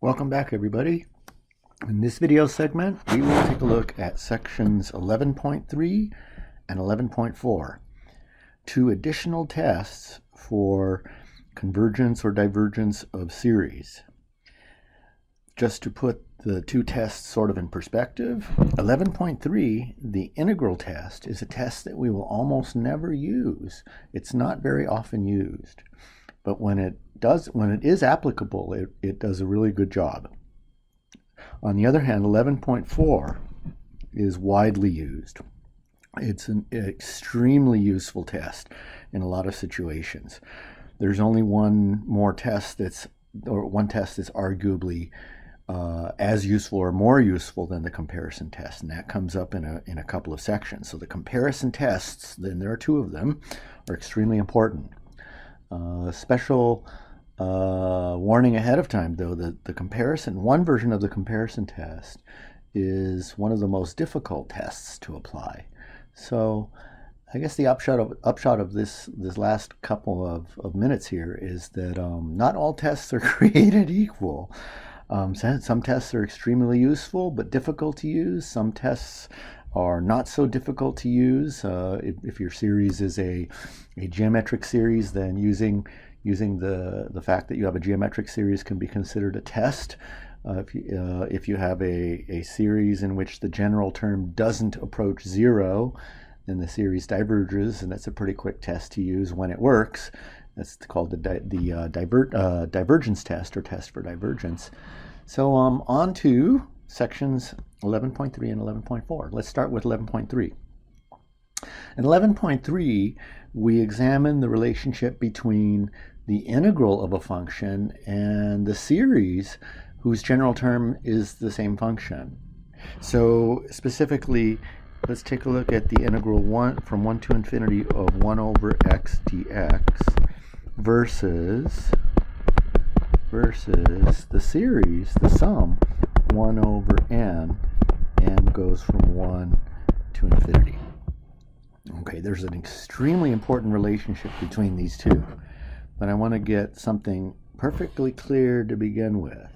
Welcome back, everybody. In this video segment, we will take a look at sections 11.3 and 11.4, two additional tests for convergence or divergence of series. Just to put the two tests sort of in perspective, 11.3, the integral test, is a test that we will almost never use. It's not very often used, but when it is applicable, it does a really good job. On the other hand, 11.4 is widely used. It's an extremely useful test in a lot of situations. There's only one test that's arguably as useful or more useful than the comparison test, and that comes up in a couple of sections. So the comparison tests, then there are two of them, are extremely important. Special warning ahead of time, though, one version of the comparison test is one of the most difficult tests to apply. So I guess the upshot of this last couple of minutes here is that not all tests are created equal. Some tests are extremely useful but difficult to use. Some tests are not so difficult to use. If your series is a geometric series, then using the fact that you have a geometric series can be considered a test. If you have a series in which the general term doesn't approach zero, then the series diverges, and that's a pretty quick test to use when it works. That's called the divergence test, or test for divergence. So on to sections 11.3 and 11.4. Let's start with 11.3. In 11.3, we examine the relationship between the integral of a function and the series whose general term is the same function. So specifically, let's take a look at the integral from 1 to infinity of 1 over x dx versus the series, the sum, 1 over n goes from 1 to infinity. Okay, there's an extremely important relationship between these two, but I want to get something perfectly clear to begin with.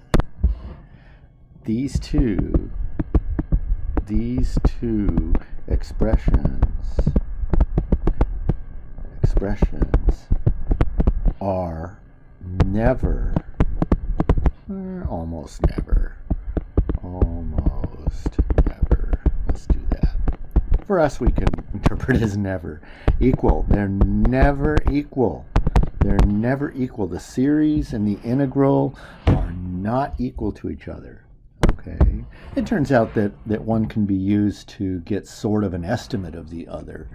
These two expressions are never, or almost never, let's do that. For us, we can interpret it as never equal. They're never equal. They're never equal. The series and the integral are not equal to each other. Okay. It turns out that one can be used to get sort of an estimate of the other,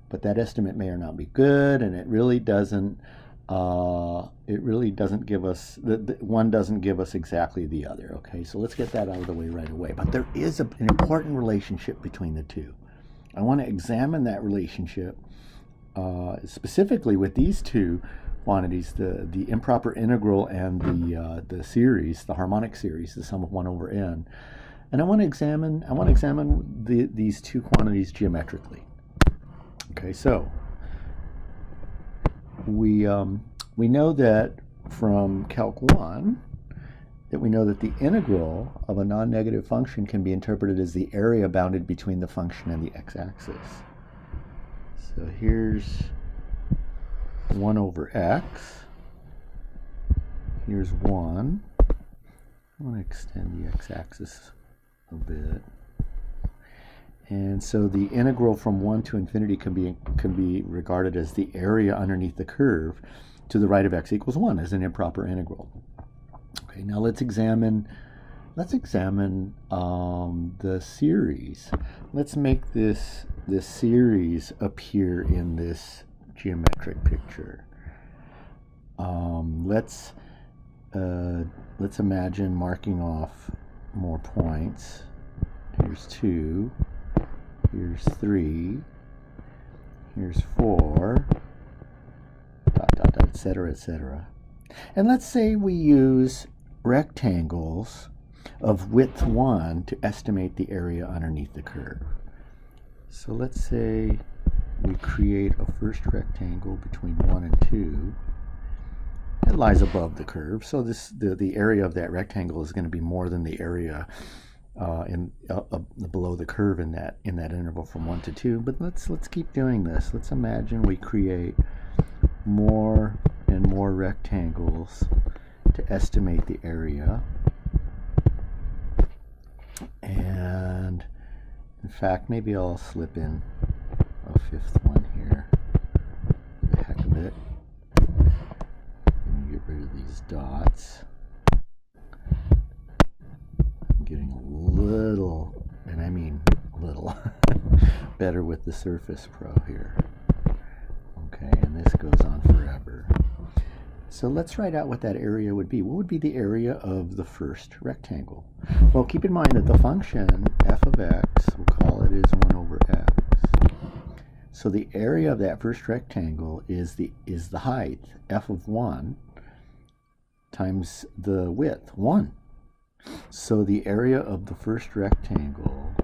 but that estimate may or not be good, and it really doesn't give us, one doesn't give us exactly the other. Okay, so let's get that out of the way right away. But there is an important relationship between the two. I want to examine that relationship specifically with these two quantities, the improper integral and the series, the harmonic series, the sum of 1 over n. And I want to examine these two quantities geometrically. Okay, so we know that from Calc 1 that we know that the integral of a non-negative function can be interpreted as the area bounded between the function and the x-axis. So here's 1 over x. Here's 1. I want to extend the x-axis a bit. And so the integral from 1 to infinity can be regarded as the area underneath the curve to the right of x equals 1 as an improper integral. Okay, now let's examine the series. Let's make this series appear in this geometric picture. Let's imagine marking off more points. Here's 2. Here's 3. Here's 4. Etc. etc. And let's say we use rectangles of width 1 to estimate the area underneath the curve. So let's say we create a first rectangle between 1 and 2. it lies above the curve, so the area of that rectangle is going to be more than the area below the curve in that interval from 1 to 2. But let's keep doing this. Let's imagine we create more and more rectangles to estimate the area. And in fact, maybe I'll slip in a 5th one here for the heck of it. Get rid of these dots. I'm getting a little, and I mean little, better with the Surface Pro here. Okay, and this goes on forever. So let's write out what that area would be. What would be the area of the first rectangle? Well, keep in mind that the function f of x, we'll call it is 1 over x. So the area of that first rectangle is the height, f of 1, times the width, 1. So the area of the first rectangle,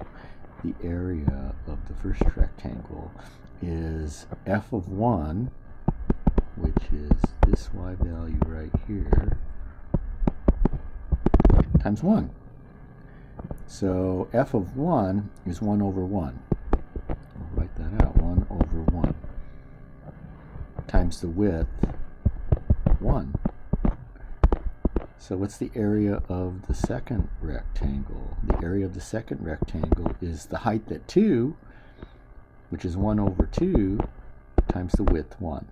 is f of 1, which is this y value right here, times 1. So f of 1 is 1 over 1. I'll write that out, 1 over 1, times the width, 1. So what's the area of the second rectangle? The area of the second rectangle is the height at 2, which is 1 over 2, times the width, 1.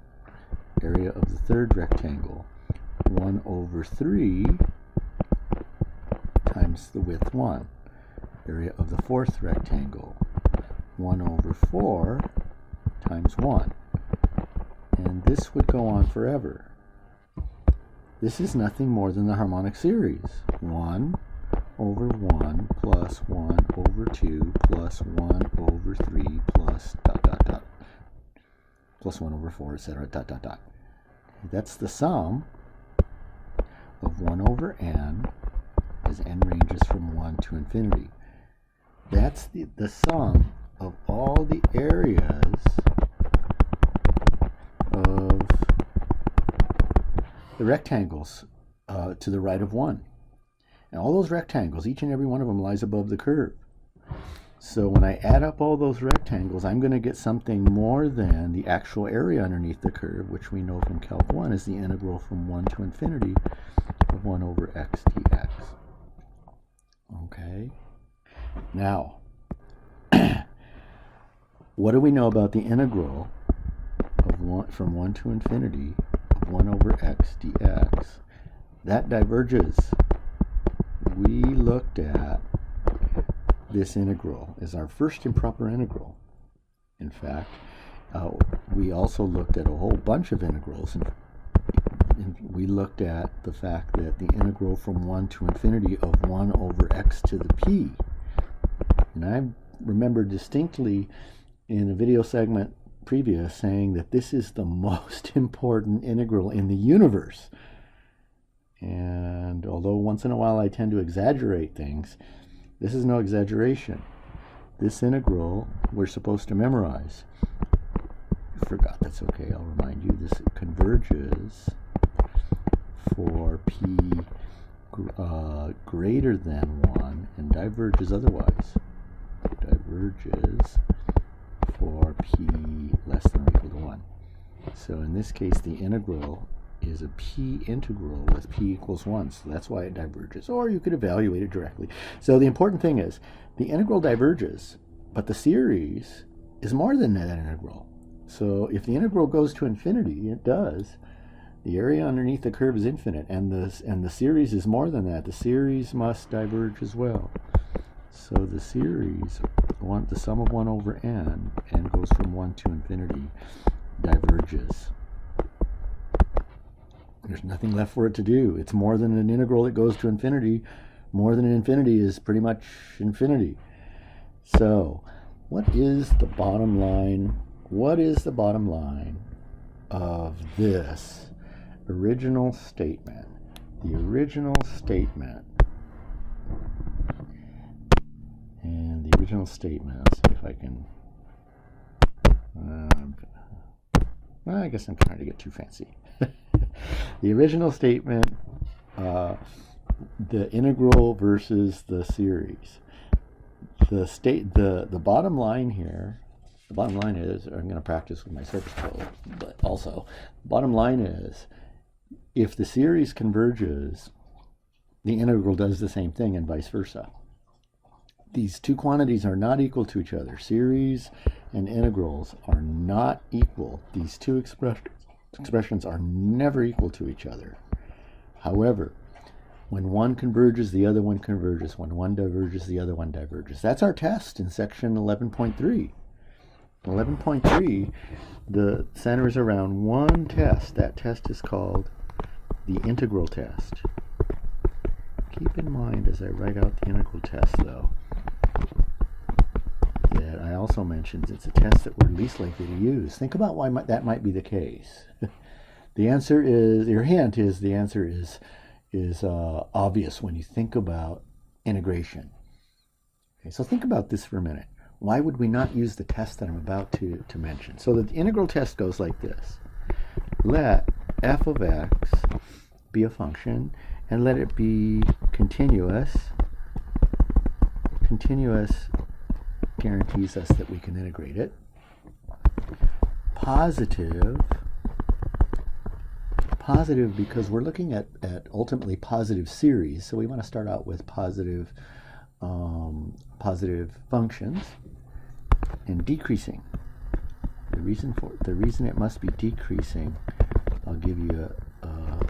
Area of the third rectangle, 1 over 3, times the width, 1. Area of the fourth rectangle, 1 over 4, times 1. And this would go on forever. This is nothing more than the harmonic series. 1 over 1 plus 1 over 2 plus 1 over 3 plus dot dot dot plus 1 over 4, etc. dot dot dot. That's the sum of 1 over n as n ranges from 1 to infinity. That's the sum of all the areas of the rectangles to the right of 1. And all those rectangles, each and every one of them lies above the curve. So when I add up all those rectangles, I'm going to get something more than the actual area underneath the curve, which we know from Calc 1 is the integral from 1 to infinity of 1 over x dx. Okay. Now, what do we know about the integral of from 1 to infinity of 1 over x dx? That diverges. We looked at this integral as our first improper integral. In fact, we also looked at a whole bunch of integrals, and we looked at the fact that the integral from 1 to infinity of 1 over x to the p. And I remember distinctly in a video segment previous saying that this is the most important integral in the universe. And although once in a while I tend to exaggerate things, this is no exaggeration. This integral we're supposed to memorize. I forgot, that's okay, I'll remind you. This converges for p greater than 1 and diverges otherwise. Diverges for p less than or equal to 1. So in this case, the integral is a p integral with p equals 1, so that's why it diverges. Or you could evaluate it directly. So the important thing is, the integral diverges, but the series is more than that integral. So if the integral goes to infinity, it does, the area underneath the curve is infinite, and the series is more than that. The series must diverge as well. So the series, the sum of 1 over n goes from 1 to infinity, diverges. There's nothing left for it to do. It's more than an integral that goes to infinity. More than an infinity is pretty much infinity. So, what is the bottom line? What is the bottom line of this original statement? The original statement. And the original statement, let's see if I can... well, I guess I'm trying to get too fancy. The original statement, the integral versus the series. The bottom line here, the bottom line is, I'm going to practice with my surface code, but also, the bottom line is, if the series converges, the integral does the same thing and vice versa. These two quantities are not equal to each other. Series and integrals are not equal. These two expressions are never equal to each other. However, when one converges, the other one converges. When one diverges, the other one diverges. That's our test in section 11.3. 11.3, the centers around one test. That test is called the integral test. Keep in mind as I write out the integral test, though, that I also mentioned it's a test that we're least likely to use. Think about why that might be the case. The answer is, your hint is, the answer is obvious when you think about integration. Okay, so think about this for a minute. Why would we not use the test that I'm about to mention? So the integral test goes like this. Let f of x be a function and let it be continuous. Continuous guarantees us that we can integrate it. Positive because we're looking at ultimately positive series, so we want to start out with positive functions, and decreasing. The reason it must be decreasing, I'll give you a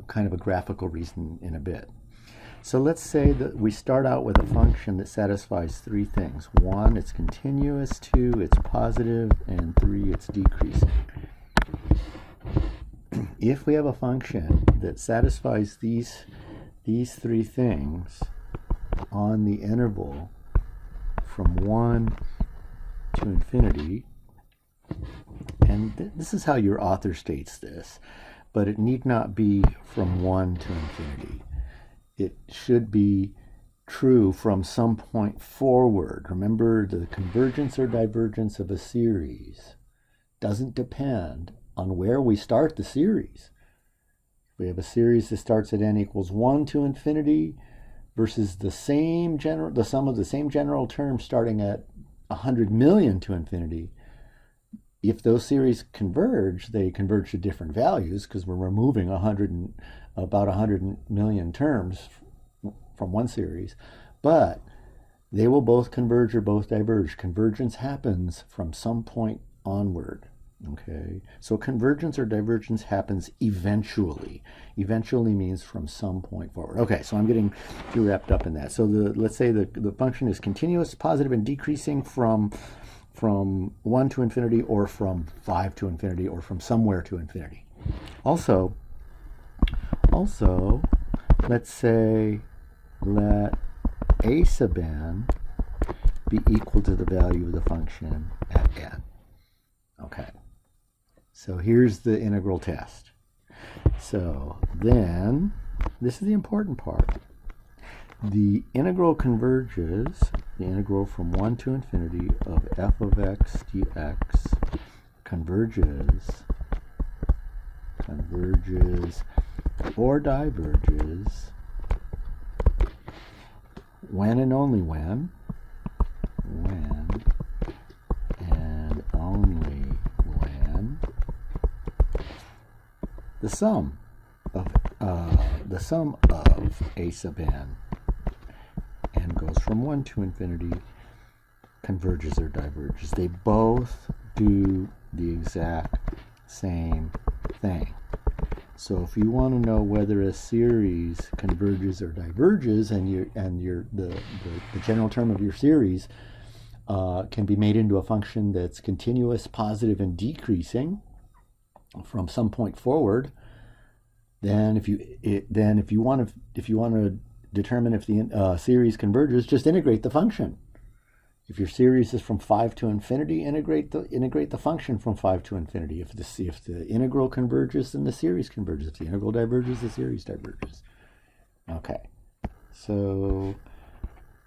kind of a graphical reason in a bit. So let's say that we start out with a function that satisfies three things. 1, it's continuous. 2, it's positive. And 3, it's decreasing. If we have a function that satisfies these three things on the interval from 1 to infinity, and this is how your author states this, but it need not be from 1 to infinity. It should be true from some point forward. Remember, the convergence or divergence of a series doesn't depend on where we start the series. If we have a series that starts at n equals 1 to infinity versus the sum of the same general term starting at 100 million to infinity, if those series converge, they converge to different values because we're removing about 100 million terms from one series, but they will both converge or both diverge. Convergence happens from some point onward. Okay, so convergence or divergence happens eventually. Eventually means from some point forward. Okay, so I'm getting too wrapped up in that. So let's say the function is continuous, positive, and decreasing from 1 to infinity, or from 5 to infinity, or from somewhere to infinity. Also, let's say let a sub n be equal to the value of the function at n. Okay. So here's the integral test. So then, this is the important part. The integral converges, the integral from 1 to infinity of f of x dx converges or diverges when and only when and only when the sum of a sub n goes from 1 to infinity converges or diverges. They both do the exact same thing. So if you want to know whether a series converges or diverges, and the general term of your series can be made into a function that's continuous, positive, and decreasing from some point forward, then if you want to determine if the series converges, just integrate the function. If your series is from 5 to infinity, integrate the function from 5 to infinity. If the integral converges, then the series converges. If the integral diverges, the series diverges. Okay, so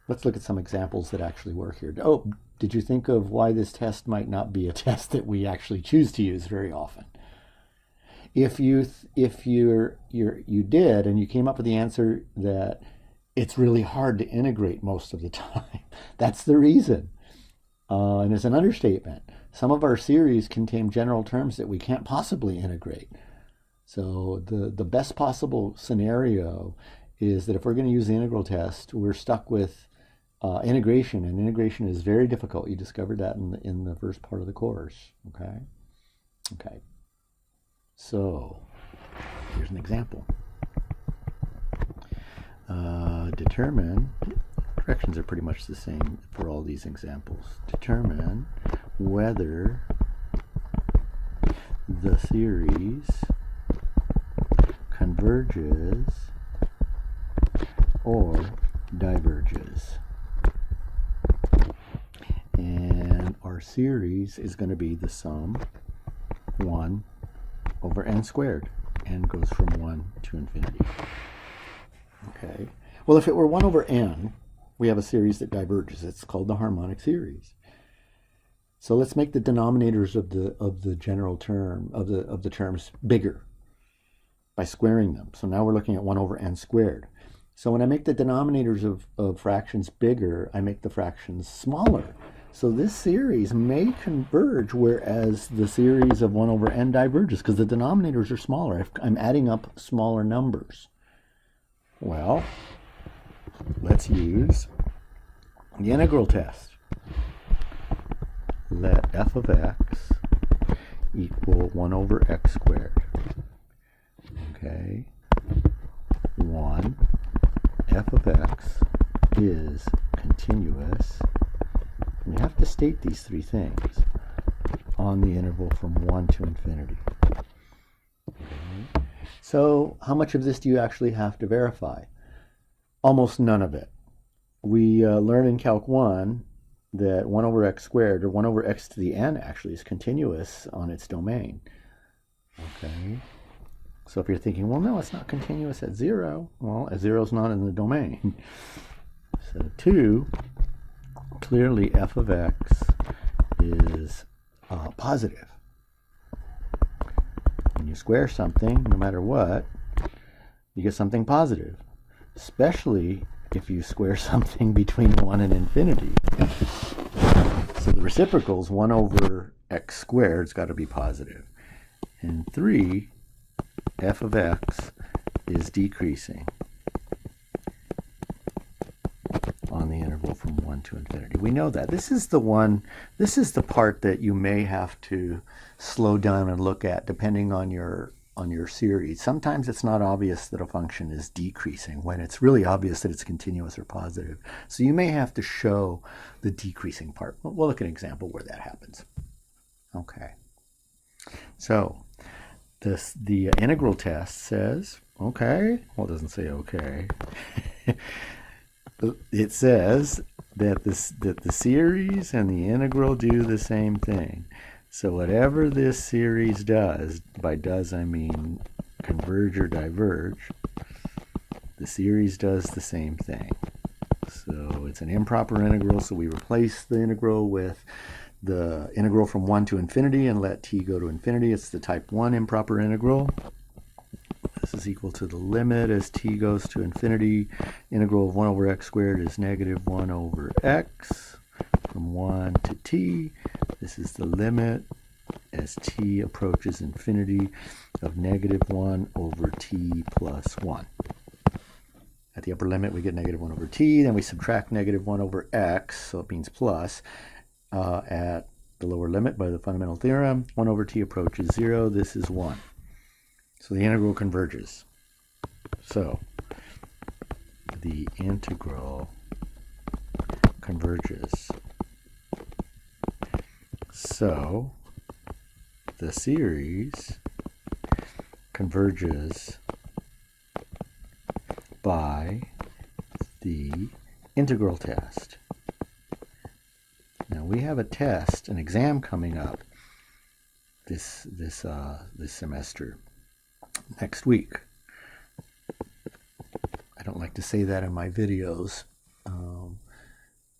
let's look at some examples that actually work here. Oh, did you think of why this test might not be a test that we actually choose to use very often? If you did and you came up with the answer that it's really hard to integrate most of the time, that's the reason. And it's an understatement. Some of our series contain general terms that we can't possibly integrate. So the best possible scenario is that if we're going to use the integral test, we're stuck with integration, and integration is very difficult. You discovered that in the first part of the course. Okay. So here's an example. Determine, directions are pretty much the same for all these examples. Determine whether the series converges or diverges. And our series is going to be the sum 1 over n squared. N goes from 1 to infinity. Okay. Well, if it were 1 over n, we have a series that diverges. It's called the harmonic series. So let's make the denominators of the general term of the terms bigger by squaring them. So now we're looking at 1 over n squared. So when I make the denominators of fractions bigger, I make the fractions smaller. So this series may converge, whereas the series of 1 over n diverges because the denominators are smaller. I'm adding up smaller numbers. Well, let's use the integral test. Let f of x equal 1 over x squared. Okay. 1, f of x is continuous. We have to state these three things on the interval from 1 to infinity. Okay. So how much of this do you actually have to verify? Almost none of it. We learn in Calc 1 that 1 over x squared, or 1 over x to the n, actually is continuous on its domain. Okay. So if you're thinking, well, no, it's not continuous at 0. Well, at 0 is not in the domain. So 2, clearly f of x is positive. When you square something, no matter what, you get something positive, especially if you square something between 1 and infinity. So the reciprocal's 1 over x squared has got to be positive. And 3, f of x is decreasing on the interval from 1 to infinity. We know that. This is the part that you may have to slow down and look at depending on your series. Sometimes it's not obvious that a function is decreasing when it's really obvious that it's continuous or positive. So you may have to show the decreasing part. We'll look at an example where that happens. Okay. So the integral test says, okay, well, it doesn't say okay. It says that the series and the integral do the same thing. So whatever this series does, by does I mean converge or diverge, the series does the same thing. So it's an improper integral, so we replace the integral with the integral from 1 to infinity and let t go to infinity. It's the type 1 improper integral. This is equal to the limit as t goes to infinity. Integral of 1 over x squared is negative 1 over x from 1 to t. This is the limit as t approaches infinity of negative 1 over t plus 1. At the upper limit, we get negative 1 over t. Then we subtract negative 1 over x, so it means plus. At the lower limit, by the fundamental theorem, 1 over t approaches 0. This is 1. So the integral converges. So the integral converges. So the series converges by the integral test. Now we have a test, an exam coming up this semester, next week. I don't like to say that in my videos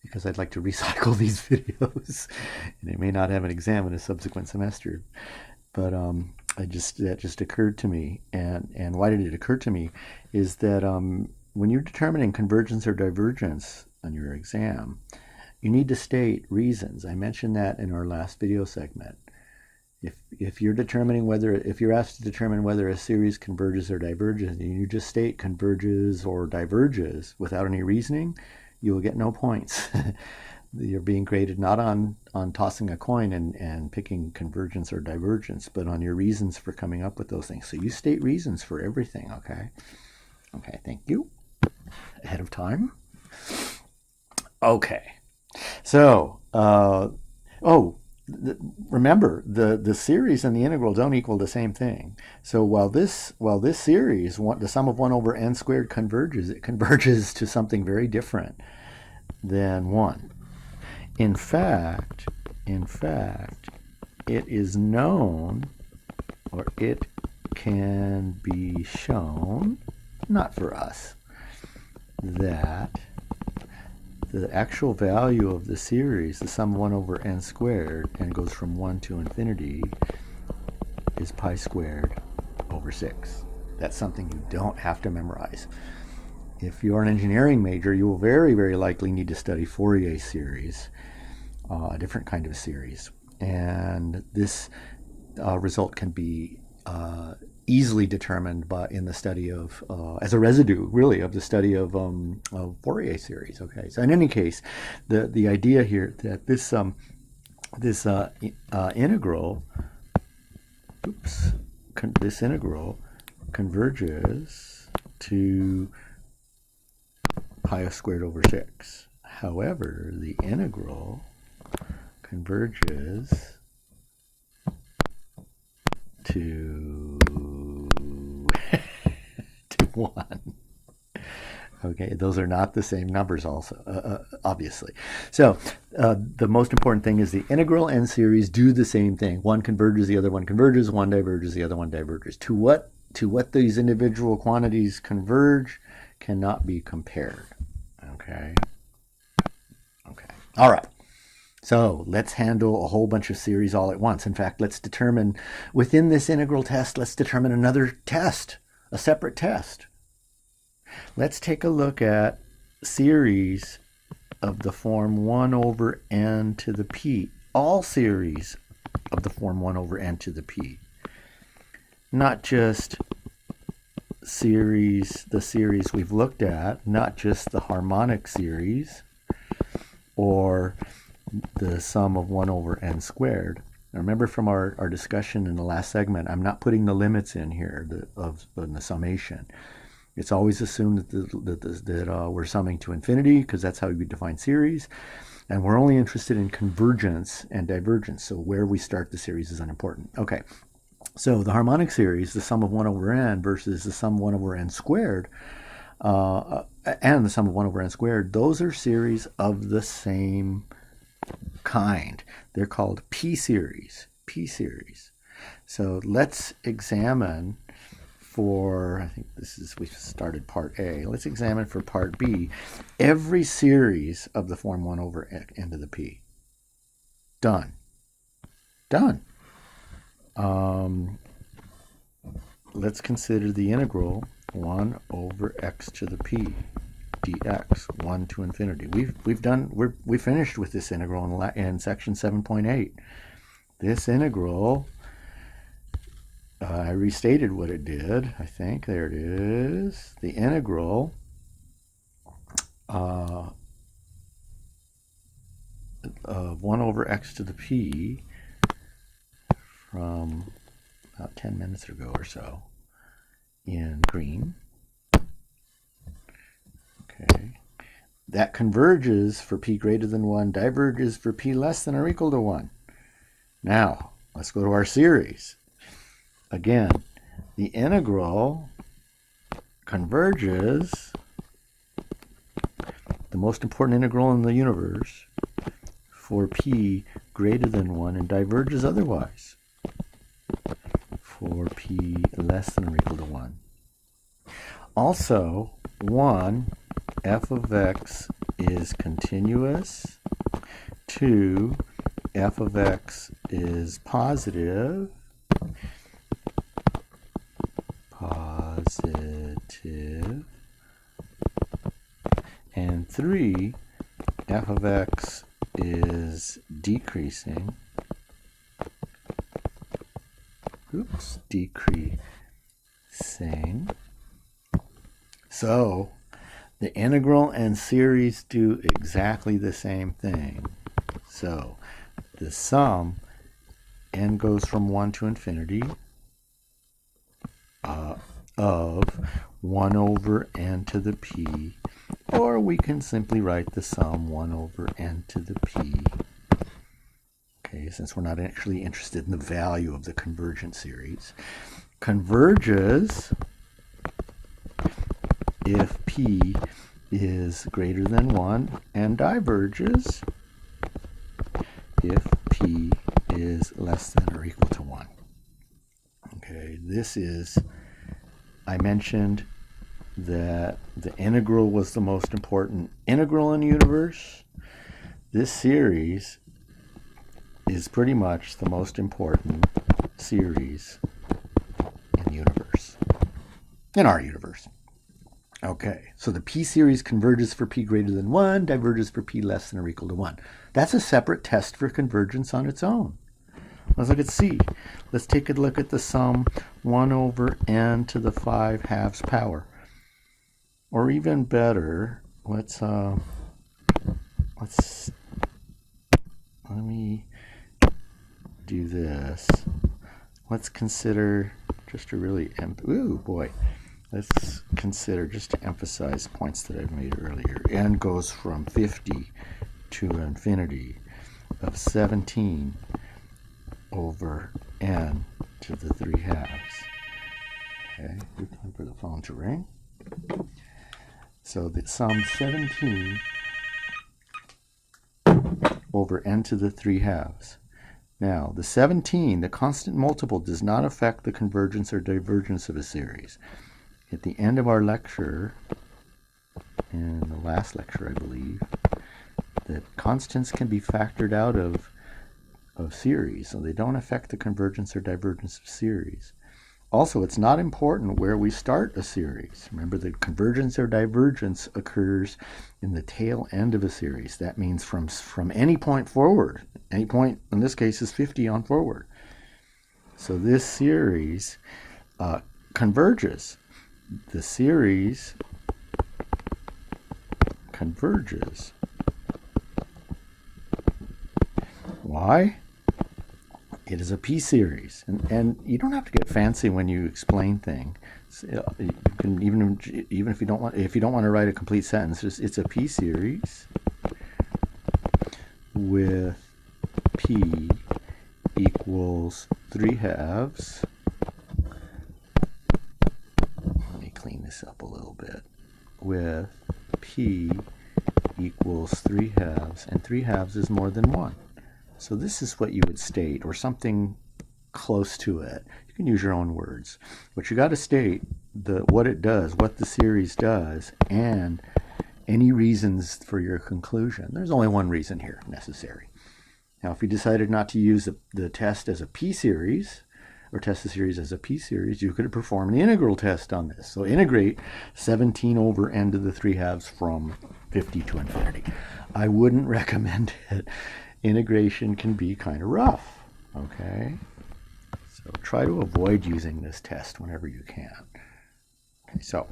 because I'd like to recycle these videos and I may not have an exam in a subsequent semester. But that just occurred to me. And why did it occur to me is that when you're determining convergence or divergence on your exam, you need to state reasons. I mentioned that in our last video segment. If you're asked to determine whether a series converges or diverges, and you just state converges or diverges without any reasoning, you will get no points. You're being graded not on tossing a coin and picking convergence or divergence, but on your reasons for coming up with those things. So you state reasons for everything, okay? Okay, thank you. Ahead of time. Okay. So, remember, the series and the integral don't equal the same thing. So while this series, the sum of 1 over n squared converges, it converges to something very different than 1. In fact, it is known, or it can be shown, not for us, that the actual value of the series, the sum of 1 over n squared, and goes from 1 to infinity, is pi squared over 6. That's something you don't have to memorize. If you're an engineering major, you will very, very likely need to study Fourier series, a different kind of series. And this result can be easily determined in the study of, as a residue, really, of the study of Fourier series. Okay, so in any case, the idea here that this integral, this integral converges to pi squared over 6. However, the integral converges to 1. Okay, those are not the same numbers also, obviously. So the most important thing is the integral and series do the same thing. One converges, the other one converges, one diverges, the other one diverges. To what these individual quantities converge cannot be compared. Okay. All right. So let's handle a whole bunch of series all at once. In fact, let's determine, within this integral test, let's determine another test, a separate test. Let's take a look at series of the form 1 over n to the p. All series of the form 1 over n to the p. Not just the series we've looked at, not just the harmonic series, or the sum of 1 over n squared. Now remember from our discussion in the last segment, I'm not putting the limits in here in the summation. It's always assumed that we're summing to infinity, because that's how we define series. And we're only interested in convergence and divergence. So where we start the series is unimportant. Okay, so the harmonic series, the sum of 1 over n versus the sum of 1 over n squared, and the sum of 1 over n squared, those are series of the same kind. They're called p-series. So let's examine for, I think we started part A. Let's examine for part B every series of the form 1 over n to the p. Done. Let's consider the integral 1 over x to the p dx, 1 to infinity. We finished with this integral in section 7.8. This integral, I restated what it did, I think. There it is. The integral of 1 over x to the p from about 10 minutes ago or so in green. Okay. That converges for p greater than 1, diverges for p less than or equal to 1. Now, let's go to our series. Again, the integral converges, the most important integral in the universe, for p greater than 1, and diverges otherwise for p less than or equal to 1. Also, 1, f of x is continuous. 2, f of x is positive. positive, and 3, f of x is decreasing. Oops, decreasing. So the integral and series do exactly the same thing. So the sum, n goes from 1 to infinity, of 1 over n to the p, or we can simply write the sum 1 over n to the p. Okay, since we're not actually interested in the value of the convergent series. Converges if p is greater than 1, and diverges if p is less than or equal to 1. Okay, this is, I mentioned that the integral was the most important integral in the universe. This series is pretty much the most important series in the universe, in our universe. Okay, so the p-series converges for p greater than 1, diverges for p less than or equal to 1. That's a separate test for convergence on its own. Let's look at C. Let's take a look at the sum 1 over n to the 5/2 power. Or even better, let me do this. Let's consider just to really, let's consider, just to emphasize points that I've made earlier. N goes from 50 to infinity of 17 over n to the 3/2. Okay, time for the phone to ring. So the sum 17 over n to the 3/2. Now, the 17, the constant multiple, does not affect the convergence or divergence of a series. At the end of our lecture, in the last lecture I believe, that constants can be factored out of series, so they don't affect the convergence or divergence of series. Also, it's not important where we start a series. Remember, the convergence or divergence occurs in the tail end of a series. That means from any point forward. Any point, in this case, is 50 on forward. So this series converges. The series converges. Why? It is a p-series, and you don't have to get fancy when you explain things. You can even if you don't want to write a complete sentence, it's a p-series with p equals 3/2. Let me clean this up a little bit. With p equals 3/2, and 3/2 is more than 1. So this is what you would state, or something close to it. You can use your own words. But you got to state what it does, what the series does, and any reasons for your conclusion. There's only one reason here necessary. Now, if you decided not to use the test as a p-series, or test the series as a p-series, you could perform the integral test on this. So integrate 17 over n to the 3/2 from 50 to infinity. I wouldn't recommend it. Integration can be kind of rough, okay? So try to avoid using this test whenever you can. Okay, so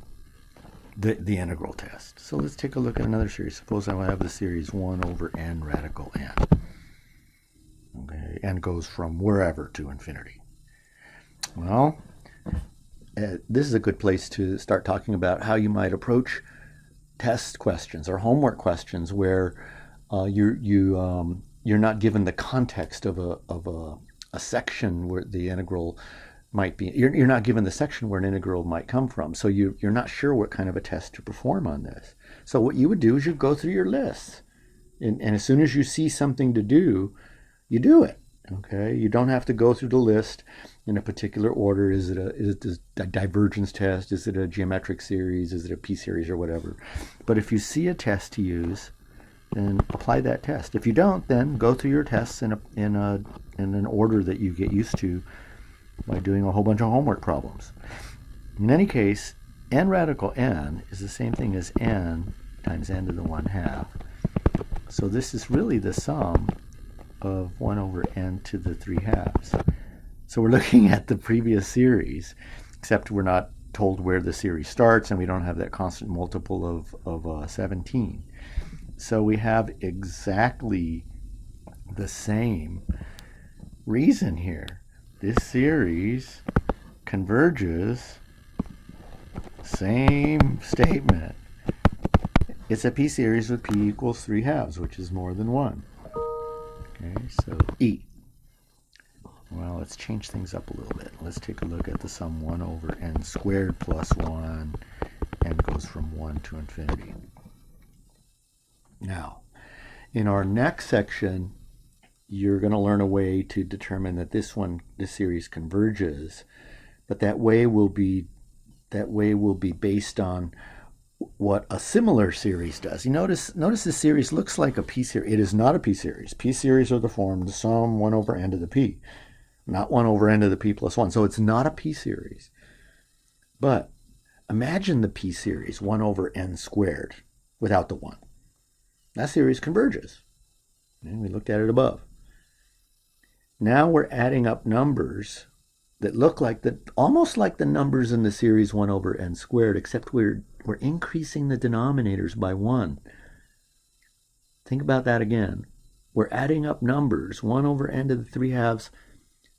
the integral test. So let's take a look at another series. Suppose I have the series 1 over n radical n. Okay, n goes from wherever to infinity. Well, this is a good place to start talking about how you might approach test questions or homework questions where you're not given the context of a section where the integral might be. You're not given the section where an integral might come from, so you're not sure what kind of a test to perform on this. So what you would do is you go through your list, and as soon as you see something to do, you do it. Okay, you don't have to go through the list in a particular order. Is it a divergence test? Is it a geometric series? Is it a p-series or whatever? But if you see a test to use, then apply that test. If you don't, then go through your tests in an order that you get used to by doing a whole bunch of homework problems. In any case, n radical n is the same thing as n times n to the 1/2. So this is really the sum of 1 over n to the 3/2. So we're looking at the previous series, except we're not told where the series starts, and we don't have that constant multiple of 17. So we have exactly the same reason here. This series converges, same statement. It's a p-series with p equals 3/2, which is more than 1. Okay, so E. Well, let's change things up a little bit. Let's take a look at the sum 1 over n squared plus 1. N goes from 1 to infinity. Now, in our next section, you're going to learn a way to determine that this series converges, but that way will be based on what a similar series does. You notice this series looks like a p-series. It is not a p-series. P-series are the form the sum 1 over n to the p, not 1 over n to the p plus 1. So it's not a p-series. But imagine the p-series 1 over n squared without the 1. That series converges. And we looked at it above. Now we're adding up numbers that look like almost like the numbers in the series 1 over n squared, except we're increasing the denominators by 1. Think about that again. We're adding up numbers 1 over n to the 3/2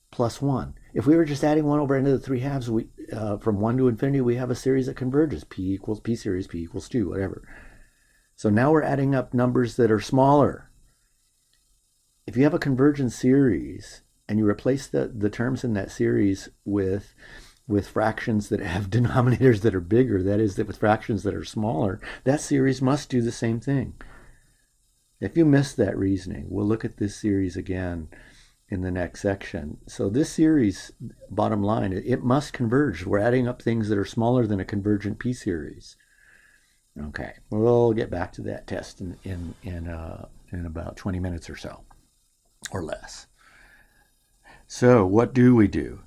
plus 1. If we were just adding 1 over n to the 3/2, from 1 to infinity, we have a series that converges. P equals p series, p equals 2, whatever. So now we're adding up numbers that are smaller. If you have a convergent series and you replace the terms in that series with fractions that have denominators that are bigger, that is, with fractions that are smaller, that series must do the same thing. If you missed that reasoning, we'll look at this series again in the next section. So this series, bottom line, it must converge. We're adding up things that are smaller than a convergent p-series. Okay, we'll get back to that test in about 20 minutes or so, or less. So what do we do?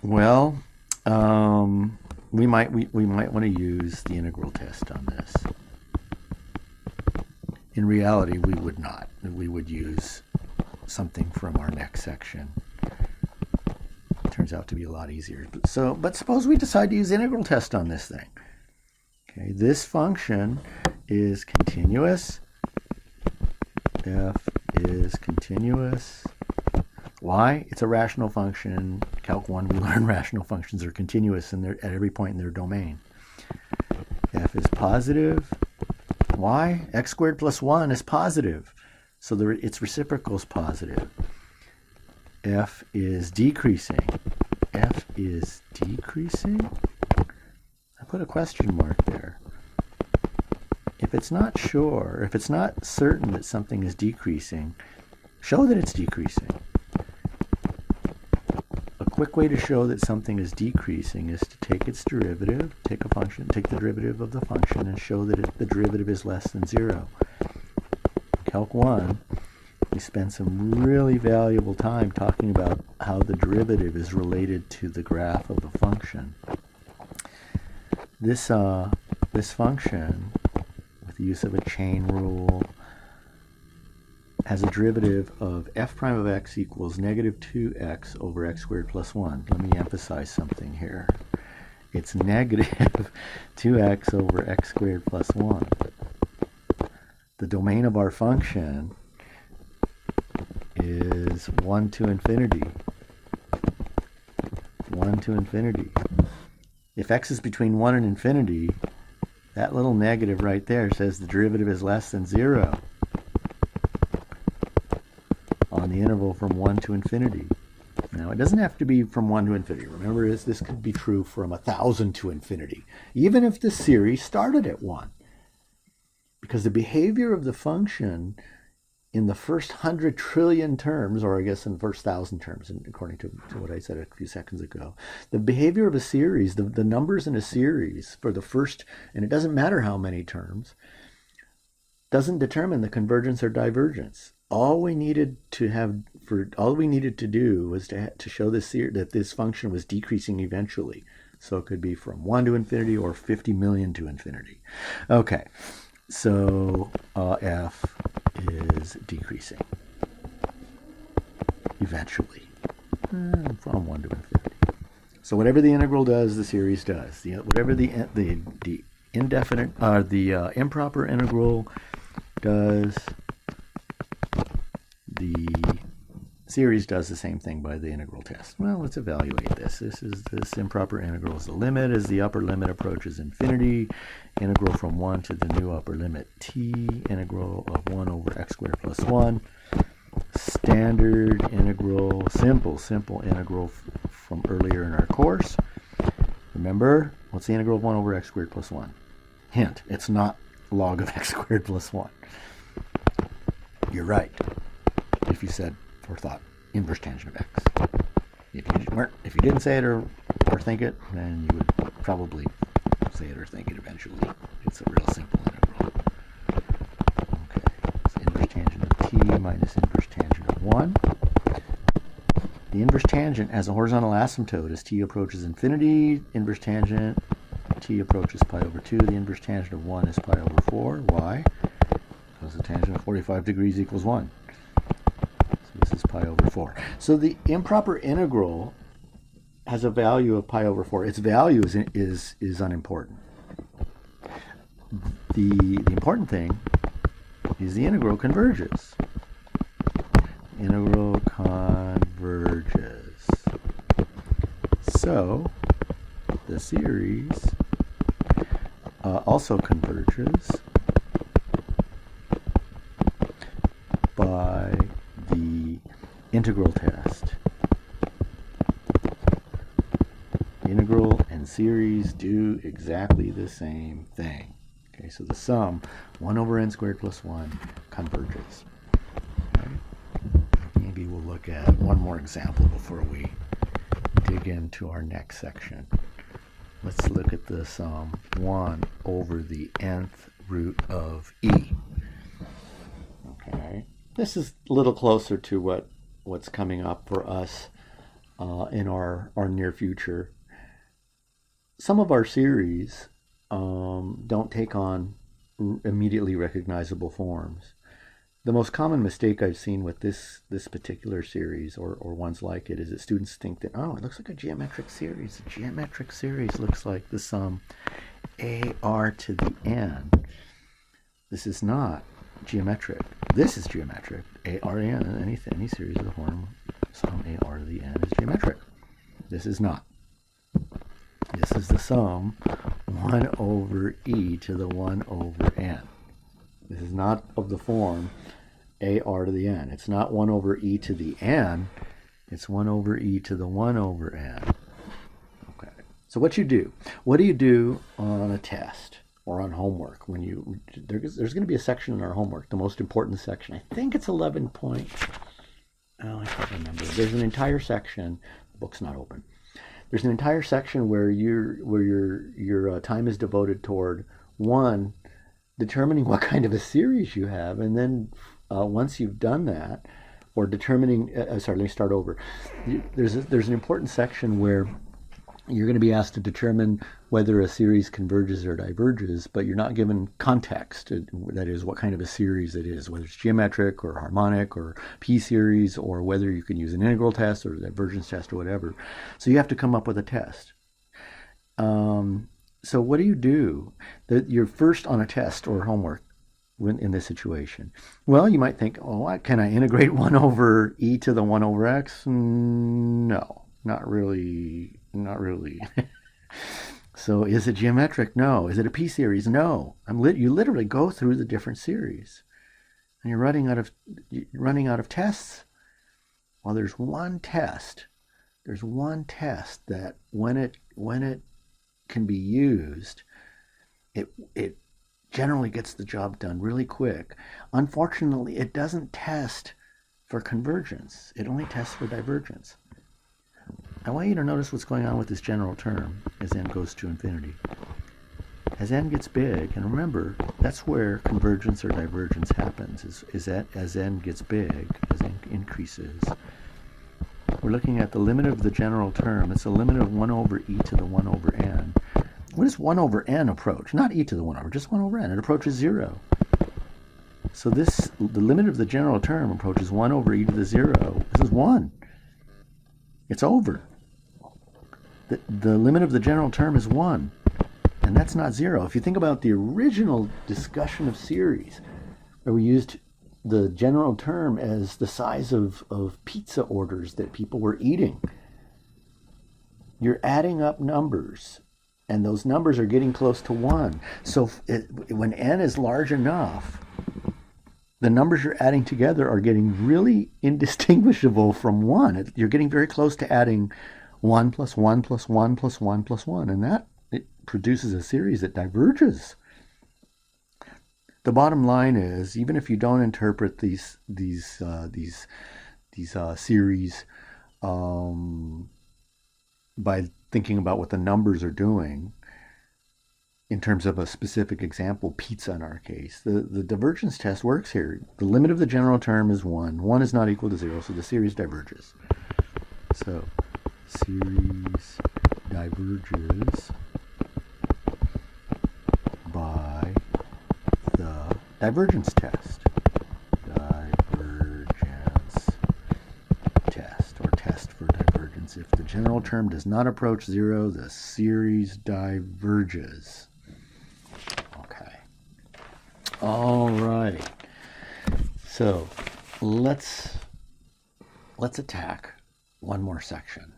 Well, we might want to use the integral test on this. In reality, we would not. We would use something from our next section. It turns out to be a lot easier. But suppose we decide to use the integral test on this thing. Okay, this function is continuous. F is continuous. Why? It's a rational function. Calc 1, we learn rational functions are continuous at every point in their domain. F is positive. Why? X squared plus 1 is positive. So its reciprocal is positive. F is decreasing. F is decreasing? I put a question mark there. If it's not sure, if it's not certain that something is decreasing, show that it's decreasing. A quick way to show that something is decreasing is to take its derivative, take the derivative of the function, and show that the derivative is less than 0. Calc 1, we spend some really valuable time talking about how the derivative is related to the graph of the function. This function, with the use of a chain rule, has a derivative of f prime of x equals negative 2x over x squared plus 1. Let me emphasize something here. It's negative 2x over x squared plus 1. The domain of our function is 1 to infinity. 1 to infinity. If x is between 1 and infinity, that little negative right there says the derivative is less than 0 on the interval from 1 to infinity. Now, it doesn't have to be from 1 to infinity. Remember, this could be true from 1,000 to infinity, even if the series started at 1. Because the behavior of the function in the first 100 trillion terms, or I guess in the first 1,000 terms, according to what I said a few seconds ago, the behavior of a series, the numbers in a series for the first, and it doesn't matter how many terms, doesn't determine the convergence or divergence. All we needed to do was to show that this function was decreasing eventually. So it could be from 1 to infinity or 50 million to infinity. Okay, so f is decreasing eventually from 1 to infinity. So whatever the integral does, the series does. Whatever the indefinite, the improper integral does, the series does the same thing by the integral test. Well, let's evaluate this. This improper integral is the limit as the upper limit approaches infinity. Integral from 1 to the new upper limit t. Integral of 1 over x squared plus 1. Standard integral, simple integral from earlier in our course. Remember, what's the integral of 1 over x squared plus 1? Hint, it's not log of x squared plus 1. You're right if you said or thought inverse tangent of x. If you didn't say it or think it, then you would probably say it or think it eventually. It's a real simple integral. Okay, so inverse tangent of t minus inverse tangent of 1. The inverse tangent has a horizontal asymptote as t approaches infinity. Inverse tangent, t approaches pi over 2. The inverse tangent of 1 is pi over 4. Why? Because the tangent of 45 degrees equals 1. So this is pi over 4. So the improper integral has a value of pi over 4. Its value is unimportant. The important thing is the integral converges. Integral converges. So the series also converges by the integral test. Integral and series do exactly the same thing. Okay, so the sum, 1 over n squared plus 1, converges. Okay. Maybe we'll look at one more example before we dig into our next section. Let's look at the sum 1 over the nth root of e. Okay, this is a little closer to what's coming up for us in our near future. Some of our series don't take on immediately recognizable forms. The most common mistake I've seen with this particular series or ones like it is that students think that, oh, it looks like a geometric series. A geometric series looks like the sum ar to the n. This is not geometric. This is geometric. Arn, any series of the form sum ar to the n is geometric. This is not. This is the sum 1 over e to the 1 over n. This is not of the form ar to the n. It's not 1 over e to the n. It's 1 over e to the 1 over n. Okay. So what do you do on a test or on homework when there's going to be a section in our homework, the most important section. I think it's 11 point. Oh, I can't remember. There's an entire section. The book's not open. There's an entire section where your time is devoted toward determining what kind of a series you have, and then once you've done that, or determining. Let me start over. There's an important section where you're going to be asked to determine whether a series converges or diverges, but you're not given context. That is, what kind of a series it is, whether it's geometric or harmonic or p-series, or whether you can use an integral test or a divergence test or whatever. So you have to come up with a test. So what do? You're first on a test or homework in this situation. Well, you might think, oh, can I integrate 1 over e to the 1 over x? No, not really. Not really. So is it geometric? No. Is it a p-series? No. You literally go through the different series, and you're running out of tests. Well, there's one test. There's one test that when it can be used, it generally gets the job done really quick. Unfortunately, it doesn't test for convergence. It only tests for divergence. I want you to notice what's going on with this general term as n goes to infinity. As n gets big, and remember, that's where convergence or divergence happens, is that as n gets big, as n increases, we're looking at the limit of the general term. It's the limit of 1 over e to the 1 over n. What does 1 over n approach? Not e to the 1 over, just 1 over n. It approaches 0. So the limit of the general term approaches 1 over e to the 0. This is 1. It's over. The limit of the general term is 1. And that's not 0. If you think about the original discussion of series, where we used the general term as the size of pizza orders that people were eating, you're adding up numbers, and those numbers are getting close to 1. So when n is large enough, the numbers you're adding together are getting really indistinguishable from 1. You're getting very close to adding 1 plus 1 plus 1 plus 1 plus 1, and that it produces a series that diverges. The bottom line is, even if you don't interpret these series by thinking about what the numbers are doing in terms of a specific example, pizza in our case, the divergence test works here. The limit of the general term is 1. 1 is not equal to 0, so the series diverges. So series diverges by the divergence test. Divergence test, or test for divergence. If the general term does not approach 0, the series diverges. Okay. All right. So let's attack one more section.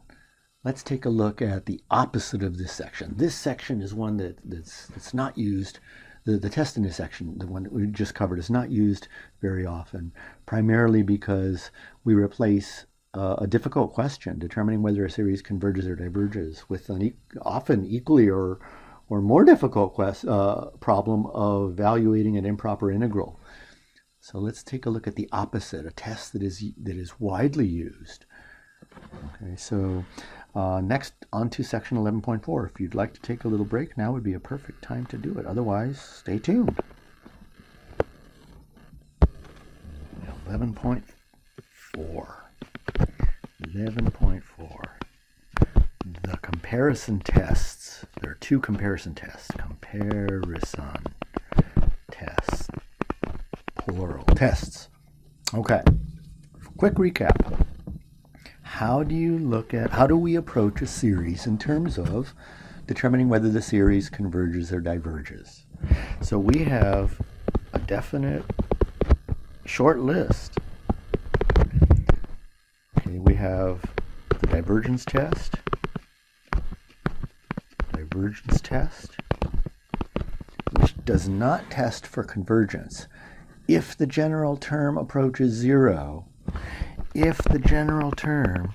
Let's take a look at the opposite of this section. This section is one that's not used. The test in this section, the one that we just covered, is not used very often, primarily because we replace a difficult question, determining whether a series converges or diverges, with an often equally or more difficult problem of evaluating an improper integral. So let's take a look at the opposite, a test that is widely used. Okay, so next on to section 11.4. If you'd like to take a little break, now would be a perfect time to do it. Otherwise, stay tuned. 11.4. 11.4. The comparison tests. There are two comparison tests. Comparison tests. Plural. Tests. Okay. Quick recap. How do we approach a series in terms of determining whether the series converges or diverges? So we have a definite short list. Okay, we have the divergence test, which does not test for convergence. If the general term approaches 0, if the general term,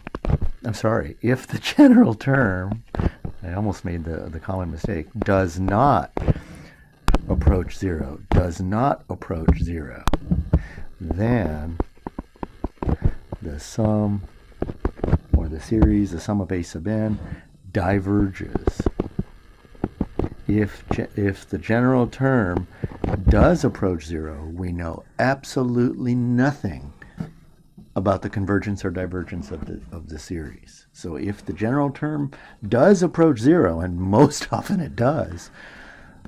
I almost made the common mistake, does not approach 0, then the sum, or the series, the sum of a sub n, diverges. If the general term does approach 0, we know absolutely nothing about the convergence or divergence of the series. So if the general term does approach 0, and most often it does,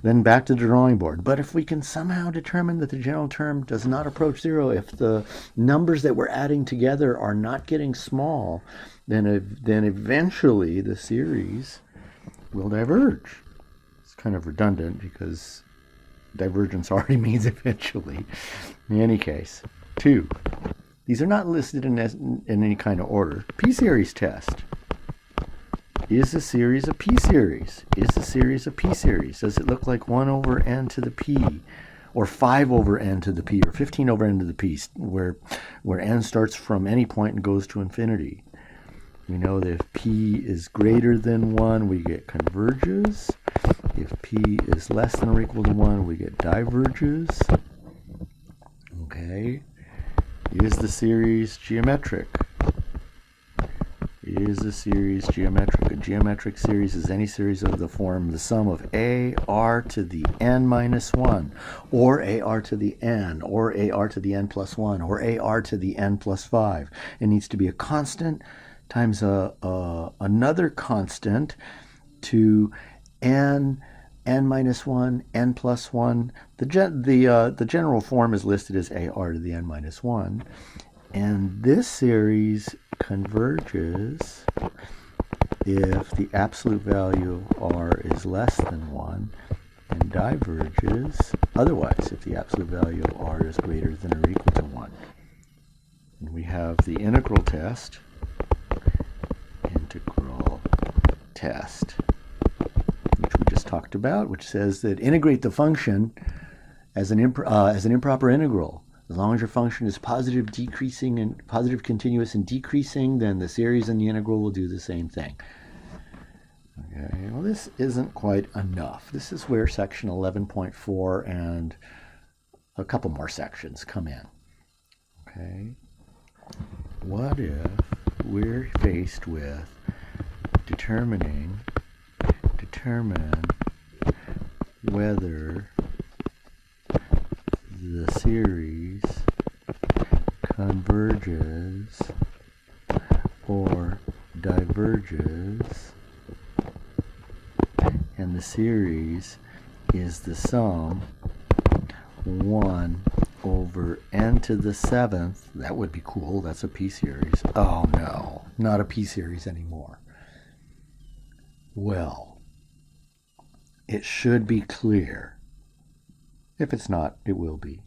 then back to the drawing board. But if we can somehow determine that the general term does not approach 0, if the numbers that we're adding together are not getting small, then eventually the series will diverge. It's kind of redundant because divergence already means eventually. In any case, 2. These are not listed in any kind of order. P-series test. Is the series a P-series? Is the series a P-series? Does it look like 1 over n to the P, or 5 over n to the P, or 15 over n to the P, where n starts from any point and goes to infinity? We know that if P is greater than 1, we get converges. If P is less than or equal to 1, we get diverges. Okay. Is the series geometric? Is the series geometric? A geometric series is any series of the form the sum of AR to the n minus 1, or AR to the n, or AR to the n plus 1, or AR to the n plus 5. It needs to be a constant times another constant to n minus 1, n plus 1. The general form is listed as ar to the n minus 1. And this series converges if the absolute value of r is less than 1, and diverges otherwise if the absolute value of r is greater than or equal to 1. And we have the integral test, which we just talked about, which says that integrate the function as an improper integral. As long as your function is positive, decreasing, and positive, continuous, and decreasing, then the series and the integral will do the same thing. Okay, well, this isn't quite enough. This is where section 11.4 and a couple more sections come in. Okay, what if we're faced with determine whether the series converges or diverges, and the series is the sum 1 over n to the 7th. That would be cool. That's a p-series. Oh no, not a p-series anymore. Well, it should be clear. If it's not, it will be.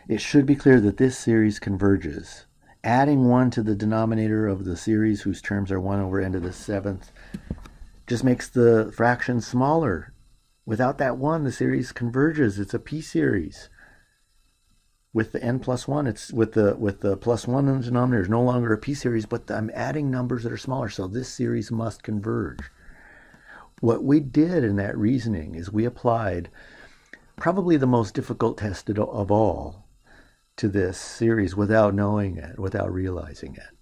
It should be clear that this series converges. Adding 1 to the denominator of the series whose terms are 1 over n to the 7th just makes the fraction smaller. Without that 1, the series converges. It's a p-series. With the n plus 1, it's with the plus 1 in the denominator, it's no longer a p-series, but I'm adding numbers that are smaller, so this series must converge. What we did in that reasoning is we applied probably the most difficult test of all to this series without knowing it, without realizing it.